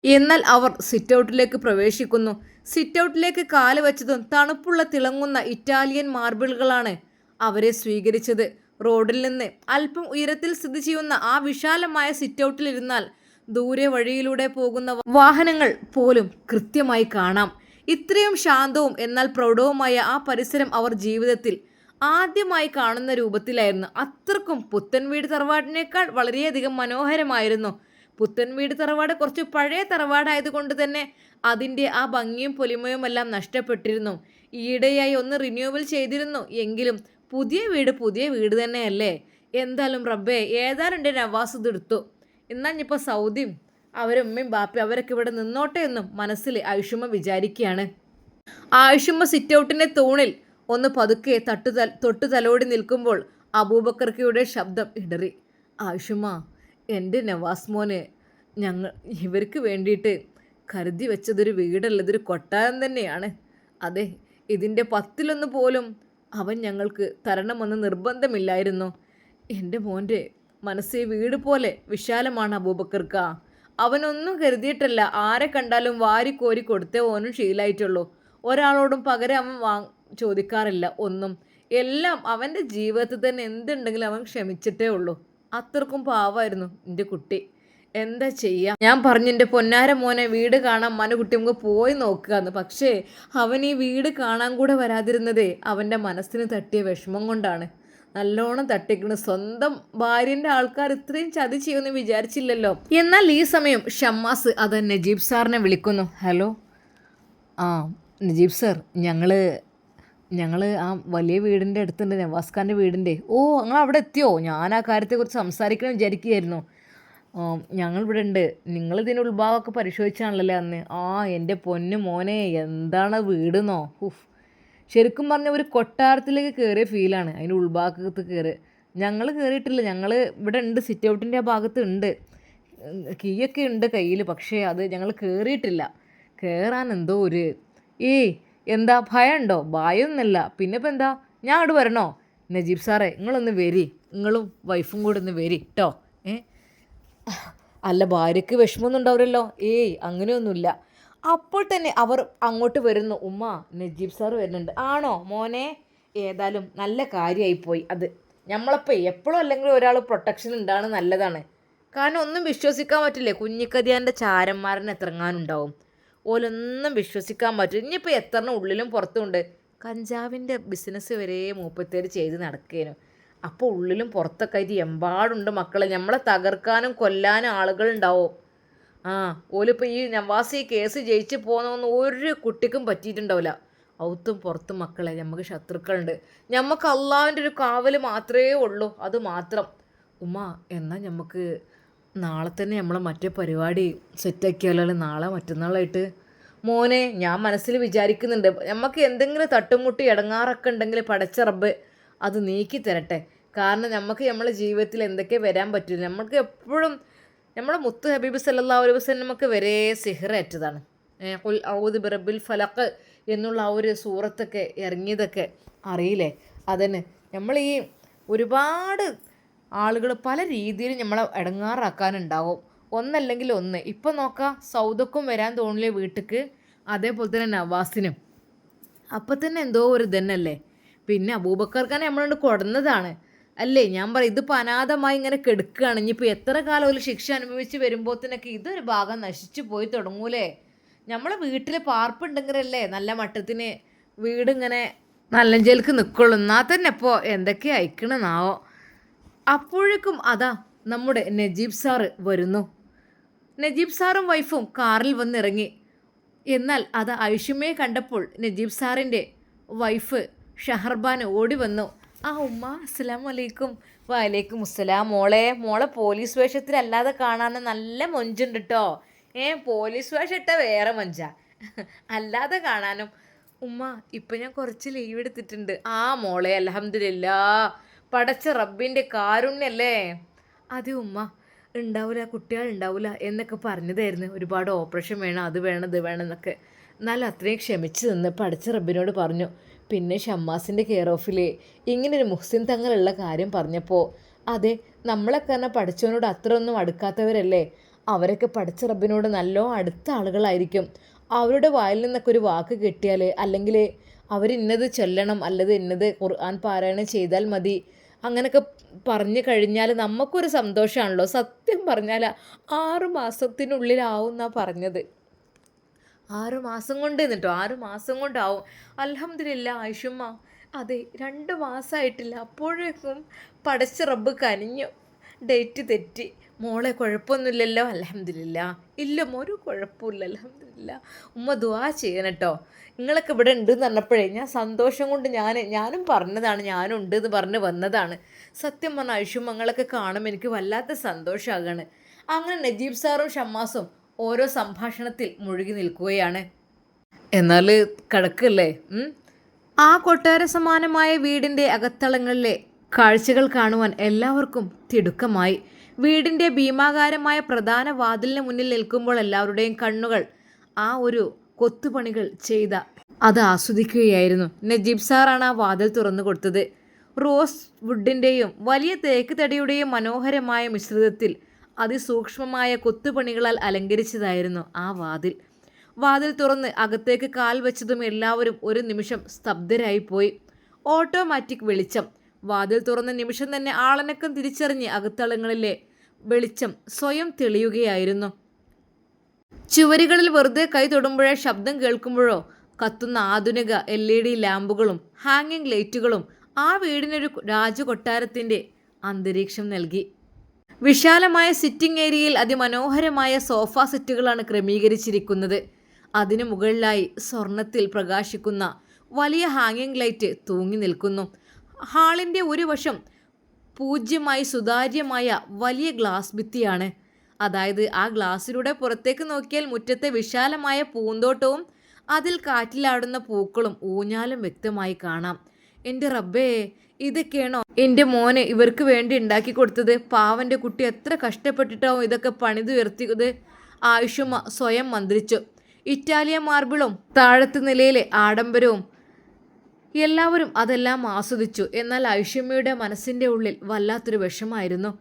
എന്നാൽ അവർ സിറ്റ് ഔട്ടിലേക്ക് പ്രവേശിക്കുന്നു. സിറ്റ് ഔട്ടിലേക്ക് കാല് വെച്ചതും തണുപ്പുള്ള തിളങ്ങുന്ന ഇറ്റാലിയൻ മാർബിളുകളാണ് അവരെ സ്വീകരിച്ചത്. റോഡിൽ നിന്ന് അല്പം ഉയരത്തിൽ സ്ഥിതി ചെയ്യുന്ന ആ വിശാലമായ സിറ്റ് ഔട്ടിലിരുന്നാൽ ദൂരെ വഴിയിലൂടെ പോകുന്ന വാഹനങ്ങൾ പോലും കൃത്യമായി കാണാം. ഇത്രയും ശാന്തവും എന്നാൽ പ്രൗഢവുമായ ആ പരിസരം അവർ ജീവിതത്തിൽ ആദ്യമായി കാണുന്ന രൂപത്തിലായിരുന്നു. അത്രക്കും പുത്തൻവീട് തറവാടിനേക്കാൾ വളരെയധികം മനോഹരമായിരുന്നു. പുത്തൻവീട് തറവാട് കുറച്ച് പഴയ തറവാടായതുകൊണ്ട് തന്നെ അതിൻ്റെ ആ ഭംഗിയും പൊലിമയും എല്ലാം നഷ്ടപ്പെട്ടിരുന്നു. ഈയിടെയായി ഒന്ന് റിന്യൂവൽ ചെയ്തിരുന്നു. എങ്കിലും പുതിയ വീട് തന്നെയല്ലേ. എന്തായാലും റബ്ബേ, ഏതായാലും എൻ്റെ നവാസ് ഇതെടുത്തു. എന്നാൽ ഇനിയിപ്പോൾ സൗദിയും അവരുമ്മയും ബാപ്പി അവരൊക്കെ ഇവിടെ നിന്നോട്ടെ എന്നും മനസ്സിൽ ആയിഷുമ്മ വിചാരിക്കുകയാണ്. ആയിഷുമ്മ സിറ്റൗട്ടിൻ്റെ തൂണിൽ ഒന്ന് പതുക്കെ തൊട്ട് തലോടി നിൽക്കുമ്പോൾ അബൂബക്കർക്കയുടെ ശബ്ദം ഇടറി. ആയിഷുമ്മ, എൻ്റെ നവാസ് മോന് ഇവർക്ക് വേണ്ടിയിട്ട് കരുതി വെച്ചതൊരു വീടല്ല, ഇതൊരു കൊട്ടാരം തന്നെയാണ്. അതെ, ഇതിൻ്റെ 10 പോലും അവൻ ഞങ്ങൾക്ക് തരണമെന്ന് നിർബന്ധമില്ലായിരുന്നു. എൻ്റെ മോൻ്റെ മനസ്സ് വീട് പോലെ വിശാലമാണ് അബൂബക്കർക്ക. അവനൊന്നും കരുതിയിട്ടല്ല, ആരെ കണ്ടാലും വാരിക്കോരി കൊടുത്തേ ഓനും ശീലായിട്ടുള്ളൂ. ഒരാളോടും പകരം അവൻ ചോദിക്കാറില്ല ഒന്നും. എല്ലാം അവൻ്റെ ജീവിതത്തിൽ തന്നെ എന്തുണ്ടെങ്കിലും അവൻ ക്ഷമിച്ചിട്ടേ ഉള്ളൂ. അത്രക്കും പാവമായിരുന്നു എൻ്റെ കുട്ടി. എന്താ ചെയ്യാം, ഞാൻ പറഞ്ഞു എൻ്റെ പൊന്നാര മോനെ വീട് കാണാൻ മനുകുട്ടി നമുക്ക് പോയി നോക്കുകയെന്ന്. പക്ഷേ അവൻ ഈ വീട് കാണാൻ കൂടെ വരാതിരുന്നതേ അവൻ്റെ മനസ്സിന് തട്ടിയ വിഷമം കൊണ്ടാണ്. നല്ലോണം തട്ടിക്കണ്. സ്വന്തം ഭാര്യൻ്റെ ആൾക്കാർ ഇത്രയും ചതി ചെയ്യുമെന്ന് വിചാരിച്ചില്ലല്ലോ. എന്നാൽ ഈ സമയം ഷമ്മാസ് അത് നജീബ് സാറിനെ വിളിക്കുന്നു. ഹലോ, നജീബ് സാർ, ഞങ്ങൾ ആ വലിയ വീടിൻ്റെ അടുത്തുണ്ട്, നവാസ് ഖാൻ്റെ വീടിൻ്റെ. ഓ, നിങ്ങൾ അവിടെ എത്തിയോ? ഞാൻ ആ കാര്യത്തെക്കുറിച്ച് സംസാരിക്കണം വിചാരിക്കുകയായിരുന്നു. ഞങ്ങളിവിടെ ഉണ്ട്. നിങ്ങളിതിൻ്റെ ഉൾഭാഗമൊക്കെ പരിശോധിച്ചാണല്ലേ അന്ന്? എൻ്റെ പൊന്നു മോനെ, എന്താണ് വീടെന്നോ? ശരിക്കും പറഞ്ഞാൽ ഒരു കൊട്ടാരത്തിലേക്ക് കയറിയ ഫീലാണ് അതിൻ്റെ ഉൾഭാഗത്ത് കയറി. ഞങ്ങൾ കയറിയിട്ടില്ല, ഞങ്ങൾ ഇവിടെ ഉണ്ട്, സിറ്റ് ഔട്ടിൻ്റെ ആ ഭാഗത്ത് ഉണ്ട്, കീയൊക്കെ ഉണ്ട് കയ്യിൽ. പക്ഷേ അത് ഞങ്ങൾ കയറിയിട്ടില്ല. കയറാൻ എന്തോ ഒരു എന്താ ഭയമുണ്ടോ? ഭയമൊന്നുമില്ല. പിന്നെ ഇപ്പം എന്താ, ഞാൻ അവിടെ വരണോ? നജീബ് സാറേ, നിങ്ങളൊന്ന് വരി, നിങ്ങളും വൈഫും കൂടെ ഒന്ന് വരി കേട്ടോ. അല്ല, ഭാര്യയ്ക്ക് വിഷമമൊന്നും ഉണ്ടാവില്ലല്ലോ? അങ്ങനെയൊന്നുമില്ല. അപ്പോൾ തന്നെ അവർ അങ്ങോട്ട് വരുന്നു. ഉമ്മ, നജീബ് സാറ് വരുന്നുണ്ട്. ആണോ മോനെ? ഏതായാലും നല്ല കാര്യമായിപ്പോയി. അത് നമ്മളപ്പോൾ എപ്പോഴും അല്ലെങ്കിൽ ഒരാൾ പ്രൊട്ടക്ഷൻ ഉണ്ടാണ് നല്ലതാണ്. കാരണം ഒന്നും വിശ്വസിക്കാൻ പറ്റില്ലേ. കുഞ്ഞിക്കതിയാൻ്റെ ചാരന്മാരനെ എത്രങ്ങാനുണ്ടാവും. ഓലൊന്നും വിശ്വസിക്കാൻ പറ്റും. ഇനിയിപ്പോൾ എത്ര ഉള്ളിലും പുറത്തുമുണ്ട്. കഞ്ചാവിൻ്റെ ബിസിനസ് വരെ മൂപ്പത്തേര് ചെയ്ത് നടക്കേനു. അപ്പോൾ ഉള്ളിലും പുറത്തൊക്കെ ആയിട്ട് എമ്പാടുണ്ട് മക്കളെ. നമ്മളെ തകർക്കാനും കൊല്ലാനും ആളുകളുണ്ടാവും. ഓലിപ്പോൾ ഈ നവാസ് കേസ് ജയിച്ച് പോകുന്നൊന്നും ഒരു കുട്ടിക്കും പറ്റിയിട്ടുണ്ടാവില്ല. ഔത്തും പുറത്തും മക്കളെ നമുക്ക് ശത്രുക്കളുണ്ട്. നമുക്ക് അള്ളാഹുവിൻ്റെ ഒരു കാവൽ മാത്രമേ ഉള്ളൂ, അത് മാത്രം. ഉമ്മ, എന്നാൽ നമുക്ക് നാളെ തന്നെ നമ്മളെ മറ്റേ പരിപാടി സെറ്റാക്കിയാലോ? നാളെ മറ്റന്നാളായിട്ട്. മോനെ, ഞാൻ മനസ്സിൽ വിചാരിക്കുന്നുണ്ട്, നമുക്ക് എന്തെങ്കിലും തട്ടുമുട്ടി ഇടങ്ങാറൊക്കെ ഉണ്ടെങ്കിൽ പടച്ച റബ്ബ് അത് നീക്കി തരട്ടെ. കാരണം നമുക്ക് നമ്മളെ ജീവിതത്തിൽ എന്തൊക്കെ വരാൻ പറ്റില്ല. നമുക്ക് എപ്പോഴും നമ്മളെ മുത്ത് ഹബീബ് സല്ലല്ലാഹു അലൈഹി വസല്ലമക്ക് വരെ സിഹ്റേറ്റതാണ്. ഖുൽ അഊദു ബിറബ്ബിൽ ഫലഖ് എന്നുള്ള ആ ഒരു സൂറത്തൊക്കെ ഇറങ്ങിയതൊക്കെ അറിയില്ലേ? അതന്നെ നമ്മൾ ഈ ഒരുപാട് ആളുകൾ പല രീതിയിലും നമ്മളെ ഇടങ്ങാറാക്കാനുണ്ടാവും. ഒന്നല്ലെങ്കിൽ ഒന്ന്. ഇപ്പം നോക്കാം, സൗദക്കും വരാൻ തോന്നില്ലേ വീട്ടിക്ക്, അതേപോലെ തന്നെ നവാസിനും. അപ്പം തന്നെ എന്തോ ഒരു ഇതന്നല്ലേ. പിന്നെ അബൂബക്കർക്കാനെ നമ്മളോട് കൊടുന്നതാണ് അല്ലേ. ഞാൻ പറയും, ഇതിപ്പോൾ അനാഥമായി ഇങ്ങനെ കെടുക്കുകയാണ്. ഇനിയിപ്പോൾ എത്ര കാലം ഒരു ശിക്ഷ അനുഭവിച്ച് വരുമ്പോഴത്തേനൊക്കെ ഇതൊരു ഭാഗം നശിച്ചു പോയി തുടങ്ങൂലേ. നമ്മളെ വീട്ടിൽ പാർപ്പുണ്ടെങ്കിലല്ലേ നല്ല മട്ടത്തിന് വീടിങ്ങനെ നല്ലഞ്ചേൽക്ക് നിൽക്കുള്ളൂ. എന്നാൽ തന്നെ ഇപ്പോൾ എന്തൊക്കെ അയക്കണമെന്നാവോ. അപ്പോഴേക്കും അതാ നമ്മുടെ നജീബ് സാറ് വരുന്നു. നജീബ് സാറും വൈഫും കാറിൽ വന്നിറങ്ങി. എന്നാൽ അത് ആയിഷുമ്മയെ കണ്ടപ്പോൾ നജീബ് സാറിൻ്റെ വൈഫ് ഷഹർബാൻ ഓടി വന്നു. ഉമ്മ, അസ്സലാമു അലൈക്കും. വലൈക്കും അസ്സലാം. മോളെ പോലീസ് വേഷത്തിലല്ലാതെ കാണാൻ നല്ല മൊഞ്ചുണ്ട് കേട്ടോ. പോലീസ് വേഷം ഇട്ടാൽ വേറെ മൊഞ്ചാ, അല്ലാതെ കാണാനും. ഉമ്മ, ഇപ്പം ഞാൻ കുറച്ച് ലീവ് എടുത്തിട്ടുണ്ട്. മോളെ, അൽഹംദുലില്ലാ, പടച്ച റബ്ബിൻ്റെ കാരുണ്യല്ലേ. അതെ ഉമ്മ, ഉണ്ടാവില്ല, കുട്ടികളുണ്ടാവില്ല എന്നൊക്കെ പറഞ്ഞതായിരുന്നു. ഒരുപാട് ഓപ്പറേഷൻ വേണം, അത് വേണം, ഇത് വേണം എന്നൊക്കെ. എന്നാലും അത്രയും ക്ഷമിച്ച് നിന്ന് പടച്ച റബ്ബിനോട് പറഞ്ഞു. പിന്നെ ഷമ്മാസിൻ്റെ കെയർ ഓഫിൽ ഇങ്ങനൊരു മുഹ്സിൻ തങ്ങളുള്ള കാര്യം പറഞ്ഞപ്പോൾ, അതെ, നമ്മളൊക്കെ തന്നെ പഠിച്ചവനോട് അത്ര ഒന്നും അടുക്കാത്തവരല്ലേ. അവരൊക്കെ പഠിച്ച റബ്ബിനോട് നല്ലോ അടുത്ത ആളുകളായിരിക്കും. അവരുടെ വായിൽ നിന്നൊക്കെ ഒരു വാക്ക് കിട്ടിയാൽ, അല്ലെങ്കിൽ അവരിന്നത് ചൊല്ലണം, അല്ലത് ഇന്നത് ഖുർആൻ പാരായണം ചെയ്താൽ മതി, അങ്ങനെയൊക്കെ പറഞ്ഞു കഴിഞ്ഞാൽ നമുക്കൊരു സന്തോഷമാണല്ലോ. സത്യം പറഞ്ഞാൽ 6 മാസത്തിനുള്ളിലാവും എന്നാണ് പറഞ്ഞത്. 6 മാസം കൊണ്ട് എന്നിട്ടോ 6 മാസം കൊണ്ടാവും. അൽഹംദുലില്ലാ ആയിഷുമ്മ. അതെ, 2 മാസമായിട്ടില്ല, അപ്പോഴേക്കും പടച്ച റബ്ബ് കനിഞ്ഞു. ഡേറ്റ് തെറ്റി. മോളെ കുഴപ്പമൊന്നുമില്ലല്ലോ? അൽഹംദുലില്ലാ. ഇല്ല ഒരു കുഴപ്പമില്ല അൽഹംദുലില്ലാ. ഉമ്മ ദുആ ചെയ്യണം കേട്ടോ. നിങ്ങളൊക്കെ ഇവിടെ ഉണ്ട് എന്ന് പറഞ്ഞപ്പോഴേ ഞാൻ സന്തോഷം കൊണ്ട് ഞാനും പറഞ്ഞതാണ്, ഞാനും ഉണ്ട് എന്ന് പറഞ്ഞ് വന്നതാണ്. സത്യം പറഞ്ഞ ആയിഷുമ്മ നിങ്ങളൊക്കെ കാണുമ്പോൾ എനിക്ക് വല്ലാത്ത സന്തോഷമാകാണ്. അങ്ങനെ നജീബ് സാറും ഷമ്മാസും ഓരോ സംഭാഷണത്തിൽ മുഴുകി നിൽക്കുകയാണ്. എന്നാൽ കിടക്കല്ലേ. ആ കൊട്ടാര സമാനമായ വീടിൻ്റെ അകത്തളങ്ങളിലെ കാഴ്ചകൾ കാണുവാൻ എല്ലാവർക്കും തിടുക്കമായി. വീടിൻ്റെ ഭീമാകാരമായ പ്രധാന വാതിലിന് മുന്നിൽ നിൽക്കുമ്പോൾ എല്ലാവരുടെയും കണ്ണുകൾ ആ ഒരു കൊത്തുപണികൾ ചെയ്ത അത് ആസ്വദിക്കുകയായിരുന്നു. നജീബ് സാറാണ് ആ വാതിൽ തുറന്നു കൊടുത്തത്. റോസ് വുഡിൻ്റെയും വലിയ തേക്ക് തടിയുടെയും മനോഹരമായ മിശ്രിതത്തിൽ അതിസൂക്ഷ്മമായ കൊത്തുപണികളാൽ അലങ്കരിച്ചതായിരുന്നു ആ വാതിൽ. വാതിൽ തുറന്ന് അകത്തേക്ക് കാൽ വെച്ചതും എല്ലാവരും ഒരു നിമിഷം സ്തബ്ധരായിപ്പോയി. ഓട്ടോമാറ്റിക് വെളിച്ചം. വാതിൽ തുറന്ന നിമിഷം തന്നെ ആളനക്കം തിരിച്ചറിഞ്ഞ് അകത്തളങ്ങളിലെ വെളിച്ചം സ്വയം തെളിയുകയായിരുന്നു. ചുവരുകളിൽ വെറുതെ കൈ തൊടുമ്പോഴോ ശബ്ദം കേൾക്കുമ്പോഴോ കത്തുന്ന ആധുനിക LED ലാമ്പുകളും ഹാങ്ങിങ് ലൈറ്റുകളും ആ വീടിനൊരു രാജകൊട്ടാരത്തിൻ്റെ അന്തരീക്ഷം നൽകി. വിശാലമായ സിറ്റിംഗ് ഏരിയയിൽ അതിമനോഹരമായ സോഫ സെറ്റുകളാണ് ക്രമീകരിച്ചിരിക്കുന്നത്. അതിനു മുകളിലായി സ്വർണത്തിൽ പ്രകാശിക്കുന്ന വലിയ ഹാങ്ങിങ് ലൈറ്റ് തൂങ്ങി നിൽക്കുന്നു. ഹാളിൻ്റെ ഒരു വശം പൂജ്യമായി സുതാര്യമായ വലിയ ഗ്ലാസ് ഭിത്തിയാണ്. അതായത് ആ ഗ്ലാസ്സിലൂടെ പുറത്തേക്ക് നോക്കിയാൽ മുറ്റത്തെ വിശാലമായ പൂന്തോട്ടവും അതിൽ കാറ്റിലാടുന്ന പൂക്കളും ഊഞ്ഞാലും വ്യക്തമായി കാണാം. എൻ്റെ റബ്ബേ, ഇതൊക്കെയാണോ എൻ്റെ മോനെ ഇവർക്ക് വേണ്ടി ഉണ്ടാക്കി കൊടുത്തത്? പാവൻ്റെ കുട്ടി എത്ര കഷ്ടപ്പെട്ടിട്ടാവും ഇതൊക്കെ പണിതുയർത്തിയത്. ആയിഷുമ്മ സ്വയം മന്ത്രിച്ചു. ഇറ്റാലിയൻ മാർബിളും താഴത്തെ നിലയിലെ ആഡംബരവും എല്ലാവരും അതെല്ലാം ആസ്വദിച്ചു. എന്നാൽ ആയിഷുമ്മയുടെ മനസ്സിൻ്റെ ഉള്ളിൽ വല്ലാത്തൊരു വിഷമായിരുന്നു.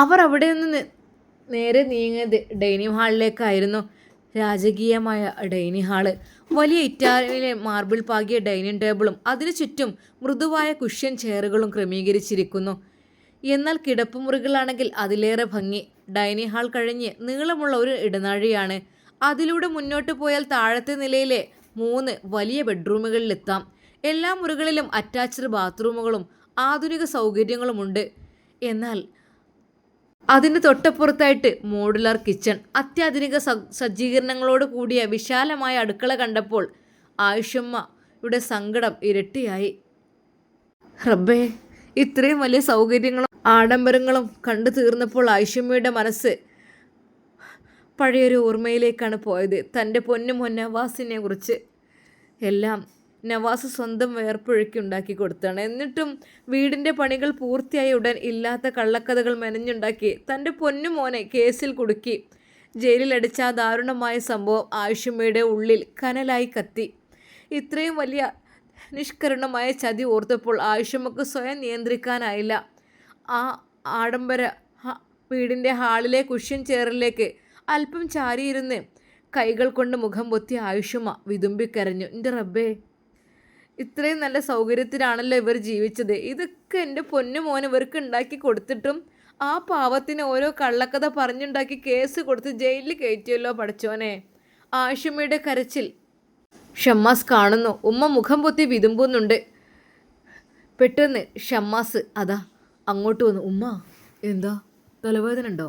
അവർ അവിടെ നിന്ന് നേരെ നീങ്ങിയത് ഡൈനിങ് ഹാളിലേക്കായിരുന്നു. രാജകീയമായ ഡൈനിങ് ഹാള്. വലിയ ഇറ്റാലിയൻ മാർബിൾ പാകിയ ഡൈനിങ് ടേബിളും അതിനു ചുറ്റും മൃദുവായ കുഷ്യൻ ചെയറുകളും ക്രമീകരിച്ചിരിക്കുന്നു. എന്നാൽ കിടപ്പുമുറികളാണെങ്കിൽ അതിലേറെ ഭംഗി. ഡൈനിങ് ഹാൾ കഴിഞ്ഞ് നീളമുള്ള ഒരു ഇടനാഴിയാണ്. അതിലൂടെ മുന്നോട്ട് പോയാൽ താഴത്തെ നിലയിലെ 3 വലിയ ബെഡ്റൂമുകളിലെത്താം. എല്ലാ മുറികളിലും അറ്റാച്ച്ഡ് ബാത്റൂമുകളും ആധുനിക സൗകര്യങ്ങളുമുണ്ട്. എന്നാൽ അതിന് തൊട്ടപ്പുറത്തായിട്ട് മോഡുലാർ കിച്ചൺ, അത്യാധുനിക സജ്ജീകരണങ്ങളോട് കൂടിയ വിശാലമായ അടുക്കള കണ്ടപ്പോൾ ആയിഷമ്മയുടെ സങ്കടം ഇരട്ടിയായി. റബ്ബേ, ഇത്രയും വലിയ സൗകര്യങ്ങളും ആഡംബരങ്ങളും കണ്ടു തീർന്നപ്പോൾ ആയിഷമ്മയുടെ മനസ്സ് പഴയൊരു ഓർമ്മയിലേക്കാണ് പോയത്. തൻ്റെ പൊന്നുമോൻ നവാസിനെ കുറിച്ച്. എല്ലാം നവാസ് സ്വന്തം വേർപ്പൊഴുക്കി ഉണ്ടാക്കി കൊടുത്താണ്. എന്നിട്ടും വീടിൻ്റെ പണികൾ പൂർത്തിയായ ഉടൻ ഇല്ലാത്ത കള്ളക്കഥകൾ മെനഞ്ഞുണ്ടാക്കി തൻ്റെ പൊന്നുമോനെ കേസിൽ കുടുക്കി ജയിലിലടിച്ച ആ ദാരുണമായ സംഭവം ആയിഷമ്മയുടെ ഉള്ളിൽ കനലായി കത്തി. ഇത്രയും വലിയ നിഷ്കരുണമായ ചതി ഓർത്തപ്പോൾ ആയിഷമ്മക്ക് സ്വയം നിയന്ത്രിക്കാനായില്ല. ആ ആഡംബര വീടിൻ്റെ ഹാളിലെ കുഷ്യൻ ചെയറിലേക്ക് അല്പം ചാരിയിരുന്ന് കൈകൾ കൊണ്ട് മുഖം പൊത്തി ആയിഷമ്മ വിതുമ്പിക്കരഞ്ഞു. എൻ്റെ റബ്ബേ, ഇത്രയും നല്ല സൗകര്യത്തിലാണല്ലോ ഇവർ ജീവിച്ചത്. ഇതൊക്കെ എൻ്റെ പൊന്നുമോൻ ഇവർക്ക് ഉണ്ടാക്കി കൊടുത്തിട്ടും ആ പാവത്തിന് ഓരോ കള്ളക്കഥ പറഞ്ഞുണ്ടാക്കി കേസ് കൊടുത്ത് ജയിലിൽ കയറ്റിയല്ലോ പടച്ചോനെ. ആയിഷമ്മയുടെ കരച്ചിൽ ഷമ്മാസ് കാണുന്നു. ഉമ്മ മുഖം പൊത്തി വിതുമ്പുന്നുണ്ട്. പെട്ടെന്ന് ഷമ്മാസ് അതാ അങ്ങോട്ട് വന്നു. ഉമ്മ, എന്താ തലവേദന ഉണ്ടോ?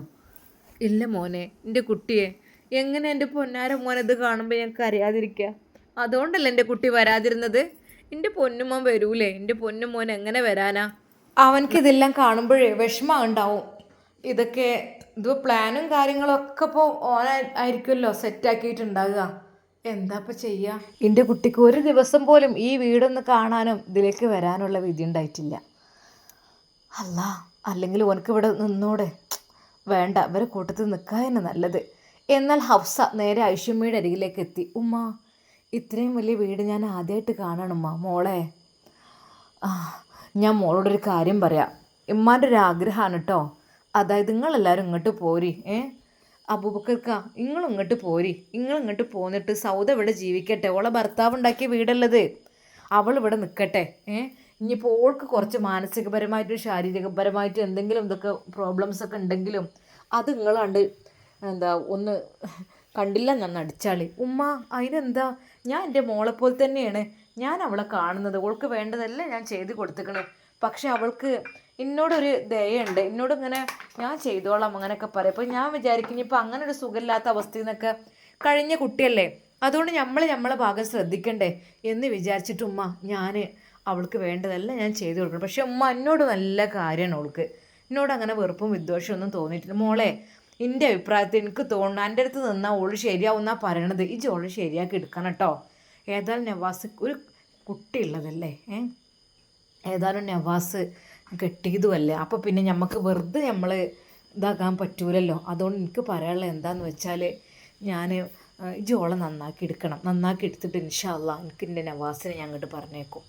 ഇല്ല മോനെ, എൻ്റെ കുട്ടിയെ. എങ്ങനെ എൻ്റെ പൊന്നാര മോനെ ഇത് കാണുമ്പോൾ ഞങ്ങൾക്ക് അറിയാതിരിക്കുക? അതുകൊണ്ടല്ല എൻ്റെ കുട്ടി വരാതിരുന്നത്. എൻ്റെ പൊന്നുമോൻ വരൂലേ? എൻ്റെ പൊന്നുമോൻ എങ്ങനെ വരാനാ? അവനക്കിതെല്ലാം കാണുമ്പോഴേ വിഷമം ഉണ്ടാവും. ഇത് പ്ലാനും കാര്യങ്ങളൊക്കെ ഇപ്പോൾ ഓനായിരിക്കുമല്ലോ സെറ്റാക്കിയിട്ടുണ്ടാകുക. എന്താ ഇപ്പം ചെയ്യുക? എൻ്റെ കുട്ടിക്ക് ഒരു ദിവസം പോലും ഈ വീടൊന്ന് കാണാനും ഇതിലേക്ക് വരാനുള്ള വിധി ഉണ്ടായിട്ടില്ല. അല്ല, അല്ലെങ്കിൽ ഓനക്ക് ഇവിടെ നിന്നൂടെ? വേണ്ട, ഇവരെ കൂട്ടത്തിൽ നിൽക്കാതന്നെ നല്ലത്. എന്നാൽ ഹഫ്സ നേരെ ആയിഷമ്മയുടെ അരികിലേക്ക് എത്തി. ഉമ്മ, ഇത്രയും വലിയ വീട് ഞാൻ ആദ്യമായിട്ട് കാണണം മോളെ. ഞാൻ മോളോടൊരു കാര്യം പറയാം. ഉമ്മാൻ്റെ ഒരു ആഗ്രഹമാണ് കേട്ടോ. അതായത് നിങ്ങളെല്ലാവരും ഇങ്ങോട്ട് പോരി. അബൂബക്കർക്ക, നിങ്ങളും ഇങ്ങോട്ട് പോരി. നിങ്ങളിങ്ങോട്ട് പോന്നിട്ട് സൗദ ഇവിടെ ജീവിക്കട്ടെ. ഓളെ ഭർത്താവ് ഉണ്ടാക്കിയ വീടല്ലത്. അവൾ ഇവിടെ നിൽക്കട്ടെ. ഇനിയിപ്പോൾ ഓൾക്ക് കുറച്ച് മാനസികപരമായിട്ടും ശാരീരികപരമായിട്ടും എന്തെങ്കിലും ഇതൊക്കെ പ്രോബ്ലംസൊക്കെ ഉണ്ടെങ്കിലും അത് നിങ്ങളാണ്ട് ഒന്ന് കണ്ടില്ല ഞാൻ നടിച്ചാളി. ഉമ്മ അതിനെന്താ, ഞാൻ എൻ്റെ മോളെപ്പോലെ തന്നെയാണ്, ഞാൻ അവളെ കാണുന്നത്, അവൾക്ക് വേണ്ടതല്ല ഞാൻ ചെയ്ത് കൊടുത്തേക്കണേ. പക്ഷെ അവൾക്ക് എന്നോടൊരു ദയുണ്ട്, എന്നോട് ഇങ്ങനെ ഞാൻ ചെയ്തോളാം അങ്ങനെയൊക്കെ പറയും. അപ്പോൾ ഞാൻ വിചാരിക്കും ഇപ്പോൾ അങ്ങനെ ഒരു സുഖമില്ലാത്ത അവസ്ഥയിൽ നിന്നൊക്കെ കഴിഞ്ഞ കുട്ടിയല്ലേ, അതുകൊണ്ട് നമ്മളെ ഭാഗം ശ്രദ്ധിക്കണ്ടേ എന്ന് വിചാരിച്ചിട്ട് ഉമ്മ ഞാൻ അവൾക്ക് വേണ്ടതല്ല ഞാൻ ചെയ്തു കൊടുക്കണം. പക്ഷെ ഉമ്മ എന്നോട് നല്ല കാര്യമാണ്, അവൾക്ക് എന്നോട് അങ്ങനെ വെറുപ്പും വിദ്വേഷവും ഒന്നും തോന്നിയിട്ടില്ല. മോളെ എൻ്റെ അഭിപ്രായത്തിൽ എനിക്ക് തോന്നുന്നു എൻ്റെ അടുത്ത് നിന്നാൽ ഓള് ശരിയാവുന്നാ പറയണത്, ഈ ഓള് ശരിയാക്കി എടുക്കണം കേട്ടോ. ഏതായാലും നവാസ് ഒരു കുട്ടിയുള്ളതല്ലേ, ഏതായാലും നവാസ് കെട്ടിയതുമല്ലേ, അപ്പോൾ പിന്നെ നമുക്ക് വെറുതെ നമ്മൾ ഇതാക്കാൻ പറ്റൂലല്ലോ. അതുകൊണ്ട് എനിക്ക് പറയാനുള്ളത് എന്താണെന്ന് വെച്ചാൽ ഞാൻ ജോളെ നന്നാക്കി എടുക്കണം, നന്നാക്കി എടുത്തിട്ട് ഇൻഷാ അല്ലാഹ് എനിക്ക് എൻ്റെ നവാസിനെ ഞാൻ അങ്ങോട്ട് പറഞ്ഞേക്കും.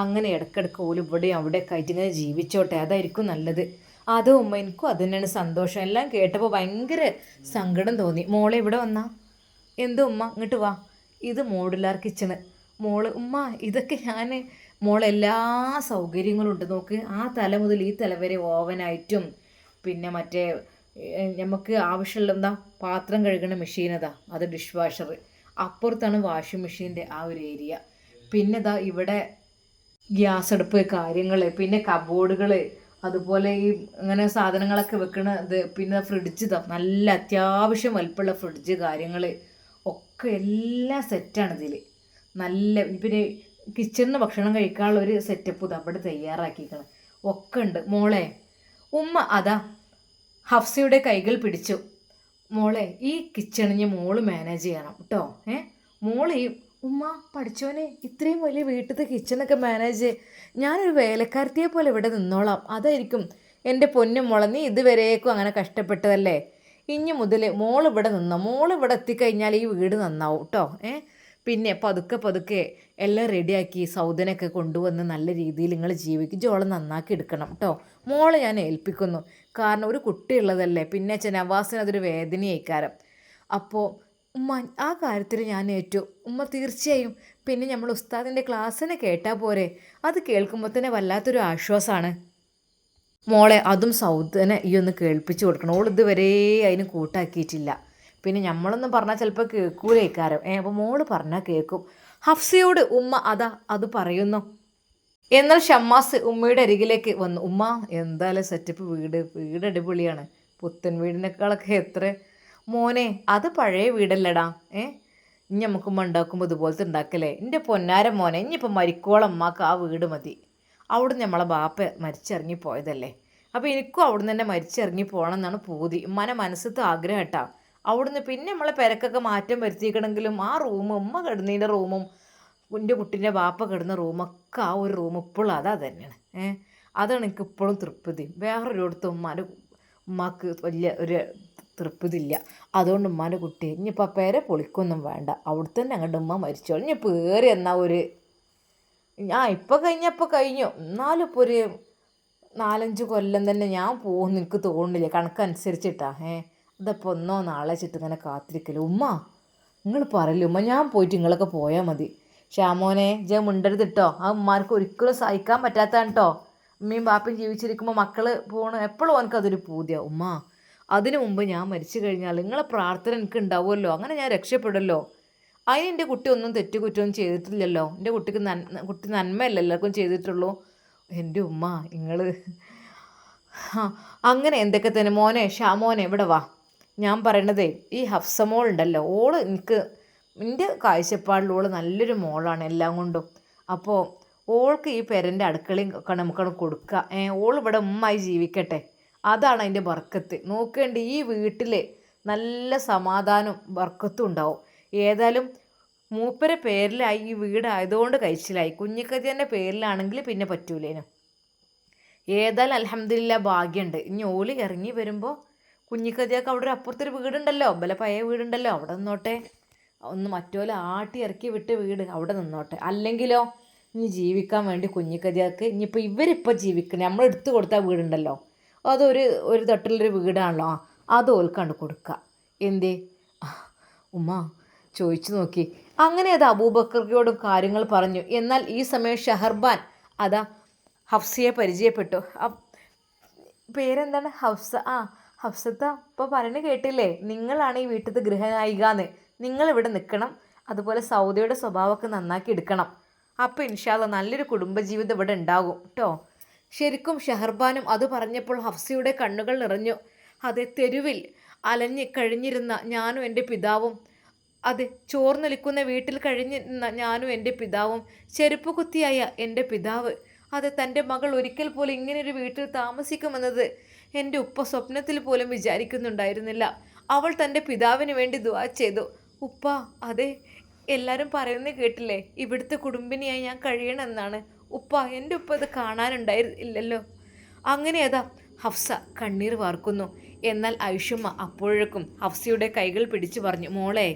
അങ്ങനെ ഇടയ്ക്കിടയ്ക്ക് ഓലും ഇവിടെയും അവിടെയൊക്കെ ആയിട്ട് ഇങ്ങനെ ജീവിച്ചോട്ടെ, അതായിരിക്കും നല്ലത്. അതോ ഉമ്മ, എനിക്കും അത് തന്നെയാണ് സന്തോഷം. എല്ലാം കേട്ടപ്പോൾ ഭയങ്കര സങ്കടം തോന്നി. മോളെ ഇവിടെ വന്നാ എന്തോ ഉമ്മ ഇങ്ങോട്ട് വാ, ഇത് മോഡുലാർ കിച്ചണ്. മോള് ഉമ്മ ഇതൊക്കെ ഞാൻ മോളെല്ലാ സൗകര്യങ്ങളും ഉണ്ട് നോക്ക്, ആ തല മുതൽ ഈ തല വരെ ഓവനായിട്ടും പിന്നെ മറ്റേ നമുക്ക് ആവശ്യമുള്ള എന്താ പാത്രം കഴുകുന്ന മെഷീൻ അതാ, അത് ഡിഷ് വാഷർ, അപ്പുറത്താണ് വാഷിംഗ് മെഷീൻ്റെ ആ ഒരു ഏരിയ. പിന്നെ ഇതാ ഇവിടെ ഗ്യാസ് അടുപ്പ് കാര്യങ്ങൾ, പിന്നെ കബോർഡുകൾ, അതുപോലെ ഈ ഇങ്ങനെ സാധനങ്ങളൊക്കെ വെക്കണത്, പിന്നെ ഫ്രിഡ്ജ് ഇതാ നല്ല അത്യാവശ്യം വലിപ്പമുള്ള ഫ്രിഡ്ജ് കാര്യങ്ങൾ ഒക്കെ എല്ലാം സെറ്റാണ് ഇതിൽ. നല്ല പിന്നെ കിച്ചണിന് ഭക്ഷണം കഴിക്കാനുള്ള ഒരു സെറ്റപ്പ് ഇത് അവിടെ തയ്യാറാക്കിക്കണം, ഒക്കെ ഉണ്ട്. മോളെ ഉമ്മ അതാ ഹഫ്സയുടെ കൈകൾ പിടിച്ചു. മോളെ ഈ കിച്ചണിന് മോള് മാനേജ് ചെയ്യണം കേട്ടോ. മോള് ഈ ഉമ്മ പഠിച്ചോനെ ഇത്രയും വലിയ വീട്ടിലത്തെ കിച്ചണൊക്കെ മാനേജ്, ഞാനൊരു വേലക്കാരത്തിയെ പോലെ ഇവിടെ നിന്നോളാം, അതായിരിക്കും എൻ്റെ പൊന്നും മോളെ, നീ ഇതുവരേക്കും അങ്ങനെ കഷ്ടപ്പെട്ടതല്ലേ, ഇനി മുതൽ മോൾ ഇവിടെ നിന്നോ, മോൾ ഇവിടെ എത്തിക്കഴിഞ്ഞാൽ ഈ വീട് നന്നാവും കേട്ടോ. പിന്നെ പതുക്കെ പതുക്കെ എല്ലാം റെഡിയാക്കി സൗദനൊക്കെ കൊണ്ടുവന്ന് നല്ല രീതിയിൽ നിങ്ങൾ ജീവിക്കും, ജോളം നന്നാക്കി എടുക്കണം കേട്ടോ. മോളെ ഞാൻ ഏൽപ്പിക്കുന്നു, കാരണം ഒരു കുട്ടിയുള്ളതല്ലേ, പിന്നെ നവാസിന് അതൊരു വേദനയായിക്കാരം. അപ്പോൾ ഉമ്മ ആ കാര്യത്തിൽ ഞാൻ ഏറ്റു ഉമ്മ, തീർച്ചയായും. പിന്നെ നമ്മൾ ഉസ്താദിൻ്റെ ക്ലാസ്സിനെ കേട്ടാൽ പോരെ, അത് കേൾക്കുമ്പോൾ തന്നെ വല്ലാത്തൊരു ആശ്വാസമാണ്. മോളെ അതും സൗദനെ ഈ ഒന്ന് കേൾപ്പിച്ച് കൊടുക്കണം, ഓൾ ഇതുവരെ അതിന് കൂട്ടാക്കിയിട്ടില്ല. പിന്നെ നമ്മളൊന്നും പറഞ്ഞാൽ ചിലപ്പോൾ കേൾക്കൂലേക്കാരം, അപ്പോൾ മോള് പറഞ്ഞാൽ കേൾക്കും. ഹഫ്സയോട് ഉമ്മ അതാ അത് പറയുന്നു. എന്നാൽ ഷമ്മാസ് ഉമ്മയുടെ അരികിലേക്ക് വന്നു. ഉമ്മ എന്തായാലും സെറ്റപ്പ് വീട് അടിപൊളിയാണ്, പുത്തൻ വീടിനേക്കാളൊക്കെ എത്ര. മോനെ അത് പഴയ വീടല്ലടാ, ഇനി നമുക്കുമ്മ ഉണ്ടാക്കുമ്പോൾ ഇതുപോലത്തെ ഉണ്ടാക്കല്ലേ എൻ്റെ പൊന്നാര മോനെ, ഇനിയിപ്പോൾ മരിക്കോളം അമ്മക്ക് ആ വീട് മതി. അവിടുന്ന് നമ്മളെ ബാപ്പ മരിച്ചിറങ്ങി പോയതല്ലേ, അപ്പോൾ എനിക്കും അവിടുന്ന് തന്നെ മരിച്ചിറങ്ങി പോകണം എന്നാണ് പൂതി, ഉമ്മാനെ മനസ്സത്തെ ആഗ്രഹം കേട്ടാ. അവിടുന്ന് പിന്നെ നമ്മളെ പെരക്കൊക്കെ മാറ്റം വരുത്തിക്കണമെങ്കിലും ആ റൂമും ഉമ്മ കിടന്നതിൻ്റെ റൂമും എൻ്റെ കുട്ടീൻ്റെ ബാപ്പ കിടന്ന റൂമൊക്കെ ആ ഒരു റൂം ഇപ്പോഴും അതാ തന്നെയാണ്. അതാണ് എനിക്ക് ഇപ്പോഴും തൃപ്തി. വേറൊരിടത്തും ഉമ്മാക്ക് വലിയ ഒരു തൃപ്തി ഇല്ല. അതുകൊണ്ട് ഉമ്മാൻ്റെ കുട്ടി ഇനിയിപ്പോൾ പേരെ പൊളിക്കൊന്നും വേണ്ട, അവിടെ തന്നെ അങ്ങോട്ട് ഉമ്മ മരിച്ചോളൂ. ഇനിയിപ്പോൾ ഏറി എന്നാൽ ഒരു ഇപ്പോൾ കഴിഞ്ഞു, എന്നാലും ഇപ്പോൾ ഒരു 4-5 കൊല്ലം തന്നെ ഞാൻ പോകുമെന്ന് എനിക്ക് തോന്നുന്നില്ല, കണക്കനുസരിച്ചിട്ടാ. ഇതപ്പോൾ ഒന്നോ നാളെ വെച്ചിട്ട് ഇങ്ങനെ കാത്തിരിക്കല്. ഉമ്മ നിങ്ങൾ പറയില്ല ഉമ്മ, ഞാൻ പോയിട്ട് നിങ്ങളൊക്കെ പോയാൽ മതി. ഷാമോനെ ജെ മിണ്ടരുതിട്ടോ, ആ ഉമ്മാർക്ക് ഒരിക്കലും സഹിക്കാൻ പറ്റാത്തതാണ് കേട്ടോ. ഉമ്മയും ബാപ്പയും ജീവിച്ചിരിക്കുമ്പോൾ മക്കൾ പോകണം എപ്പോഴും എനിക്കതൊരു പൂതിയാവും. ഉമ്മ അതിനു മുമ്പ് ഞാൻ മരിച്ചു കഴിഞ്ഞാൽ നിങ്ങളെ പ്രാർത്ഥന എനിക്ക് ഉണ്ടാവുമല്ലോ, അങ്ങനെ ഞാൻ രക്ഷപ്പെടുമല്ലോ. അതിന് എൻ്റെ കുട്ടി ഒന്നും തെറ്റുകുറ്റമൊന്നും ചെയ്തിട്ടില്ലല്ലോ, എൻ്റെ കുട്ടി നന്മയല്ല എല്ലാവർക്കും ചെയ്തിട്ടുള്ളൂ. എൻ്റെ ഉമ്മ നിങ്ങൾ അങ്ങനെ എന്തൊക്കെ തന്നെ. മോനെ ഷാമോനെ ഇവിടെ വാ, ഞാൻ പറയണതേ ഈ ഹഫ്സ മോൾ ഉണ്ടല്ലോ, ഓള് എനിക്ക് എൻ്റെ കാഴ്ചപ്പാടിൽ ഓള് നല്ലൊരു മോളാണ് എല്ലാം കൊണ്ടും. അപ്പോൾ ഓൾക്ക് ഈ പെരൻ്റെ അടുക്കളയും ഒക്കെ നമുക്കത് കൊടുക്കുക. ഓൾ ഇവിടെ ഉമ്മായി ജീവിക്കട്ടെ, അതാണ് അതിൻ്റെ ബർക്കത്ത്. നോക്കേണ്ട ഈ വീട്ടിൽ നല്ല സമാധാനം ബർക്കത്തും ഉണ്ടാവും. ഏതായാലും മൂപ്പരെ പേരിലായി ഈ വീടായതുകൊണ്ട് കഴിച്ചിലായി, കുഞ്ഞിക്കതിൻ്റെ പേരിലാണെങ്കിൽ പിന്നെ പറ്റൂലേനു. ഏതായാലും അൽഹംദുലില്ലാ ഭാഗ്യമുണ്ട്. ഇനി ഓല് ഇറങ്ങി വരുമ്പോൾ കുഞ്ഞിക്കതിയൊക്കെ അവിടെ ഒരു അപ്പുറത്തൊരു വീടുണ്ടല്ലോ, ബല പഴയ വീടുണ്ടല്ലോ, അവിടെ നിന്നോട്ടെ. ഒന്ന് മറ്റോലെ ആട്ടി ഇറക്കി വിട്ട് വീട് അവിടെ നിന്നോട്ടെ. അല്ലെങ്കിലോ ഇനി ജീവിക്കാൻ വേണ്ടി കുഞ്ഞിക്കതിയാൾക്ക് ഇനിയിപ്പോൾ ഇവരിപ്പോൾ ജീവിക്കണം, നമ്മൾ എടുത്തു കൊടുത്ത വീടുണ്ടല്ലോ, അതൊരു തട്ടിലൊരു വീടാണല്ലോ, അത് ഓൽക്കാണ്ട് കൊടുക്കുക. എന്തേ ഉമ്മ ചോദിച്ചു നോക്കി. അങ്ങനെ അത് അബൂബക്കറിയോടും കാര്യങ്ങൾ പറഞ്ഞു. എന്നാൽ ഈ സമയം ഷഹർബാൻ അതാ ഹഫ്സയെ പരിചയപ്പെട്ടു. പേരെന്താണ്? ഹഫ്സത്ത ഇപ്പോൾ പറഞ്ഞു കേട്ടില്ലേ, നിങ്ങളാണ് ഈ വീട്ടിലത്തെ ഗൃഹനായികാന്ന്. നിങ്ങളിവിടെ നിൽക്കണം, അതുപോലെ സൗദയുടെ സ്വഭാവമൊക്കെ നന്നാക്കി എടുക്കണം. അപ്പോൾ ഇൻഷാല്ല നല്ലൊരു കുടുംബജീവിതം ഇവിടെ ഉണ്ടാകും കേട്ടോ. ശരിക്കും ഷഹർബാനും അത് പറഞ്ഞപ്പോൾ ഹഫ്സയുടെ കണ്ണുകൾ നിറഞ്ഞു. അതെ, തെരുവിൽ അലഞ്ഞ് കഴിഞ്ഞിരുന്ന ഞാനും എൻ്റെ പിതാവും, അതെ, ചോർന്നൊലിക്കുന്ന വീട്ടിൽ കഴിഞ്ഞിരുന്ന ഞാനും എൻ്റെ പിതാവും, ചെരുപ്പ് കുത്തിയായ എൻ്റെ പിതാവ്, അതെ, തൻ്റെ മകൾ ഒരിക്കൽ പോലും ഇങ്ങനൊരു വീട്ടിൽ താമസിക്കുമെന്നത് എൻ്റെ ഉപ്പ സ്വപ്നത്തിൽ പോലും വിചാരിക്കുന്നുണ്ടായിരുന്നില്ല. അവൾ തൻ്റെ പിതാവിന് വേണ്ടി ദുആ ചെയ്തു. ഉപ്പ, അതെ, എല്ലാവരും പറയുന്നത് കേട്ടില്ലേ, ഇവിടുത്തെ കുടുംബിനിയായി ഞാൻ കഴിയണമെന്നാണ്. ഉപ്പ, എൻ്റെ ഉപ്പ അത് കാണാനുണ്ടായില്ലല്ലോ. അങ്ങനെ അതാ ഹഫ്സ കണ്ണീർ വാർക്കുന്നു. എന്നാൽ ഐഷുമ്മ അപ്പോഴേക്കും ഹഫ്സയുടെ കൈകൾ പിടിച്ചു പറഞ്ഞു, മോളെ,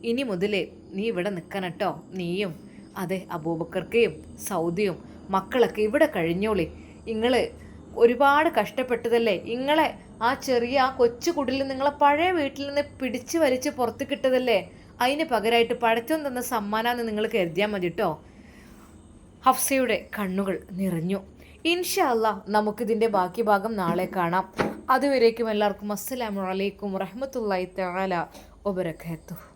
ഇനി മുതൽ നീ ഇവിടെ നിൽക്കണം കേട്ടോ. നീയും അതെ അബൂബക്കർക്കയും സൗദിയും മക്കളൊക്കെ ഇവിടെ കഴിഞ്ഞോളി. നിങ്ങൾ ഒരുപാട് കഷ്ടപ്പെട്ടതല്ലേ, ഇങ്ങളെ ആ ചെറിയ ആ കൊച്ചു കുടിലിൽ നിങ്ങളെ പഴയ വീട്ടിൽ നിന്ന് പിടിച്ചു വലിച്ച് പുറത്ത് കിട്ടതല്ലേ, അതിന് പകരമായിട്ട് പടച്ചോൻ തന്ന സമ്മാനാന്ന് നിങ്ങൾ കരുതിയാൽ മതി കേട്ടോ. ഹഫ്സയുടെ കണ്ണുകൾ നിറഞ്ഞു. ഇൻഷാ അല്ലാ നമുക്കിതിൻ്റെ ബാക്കി ഭാഗം നാളെ കാണാം. അതുവരേക്കും എല്ലാവർക്കും അസ്സലാമു അലൈക്കും വറഹ്മത്തുള്ളാഹി തആല വബറകാതുഹു.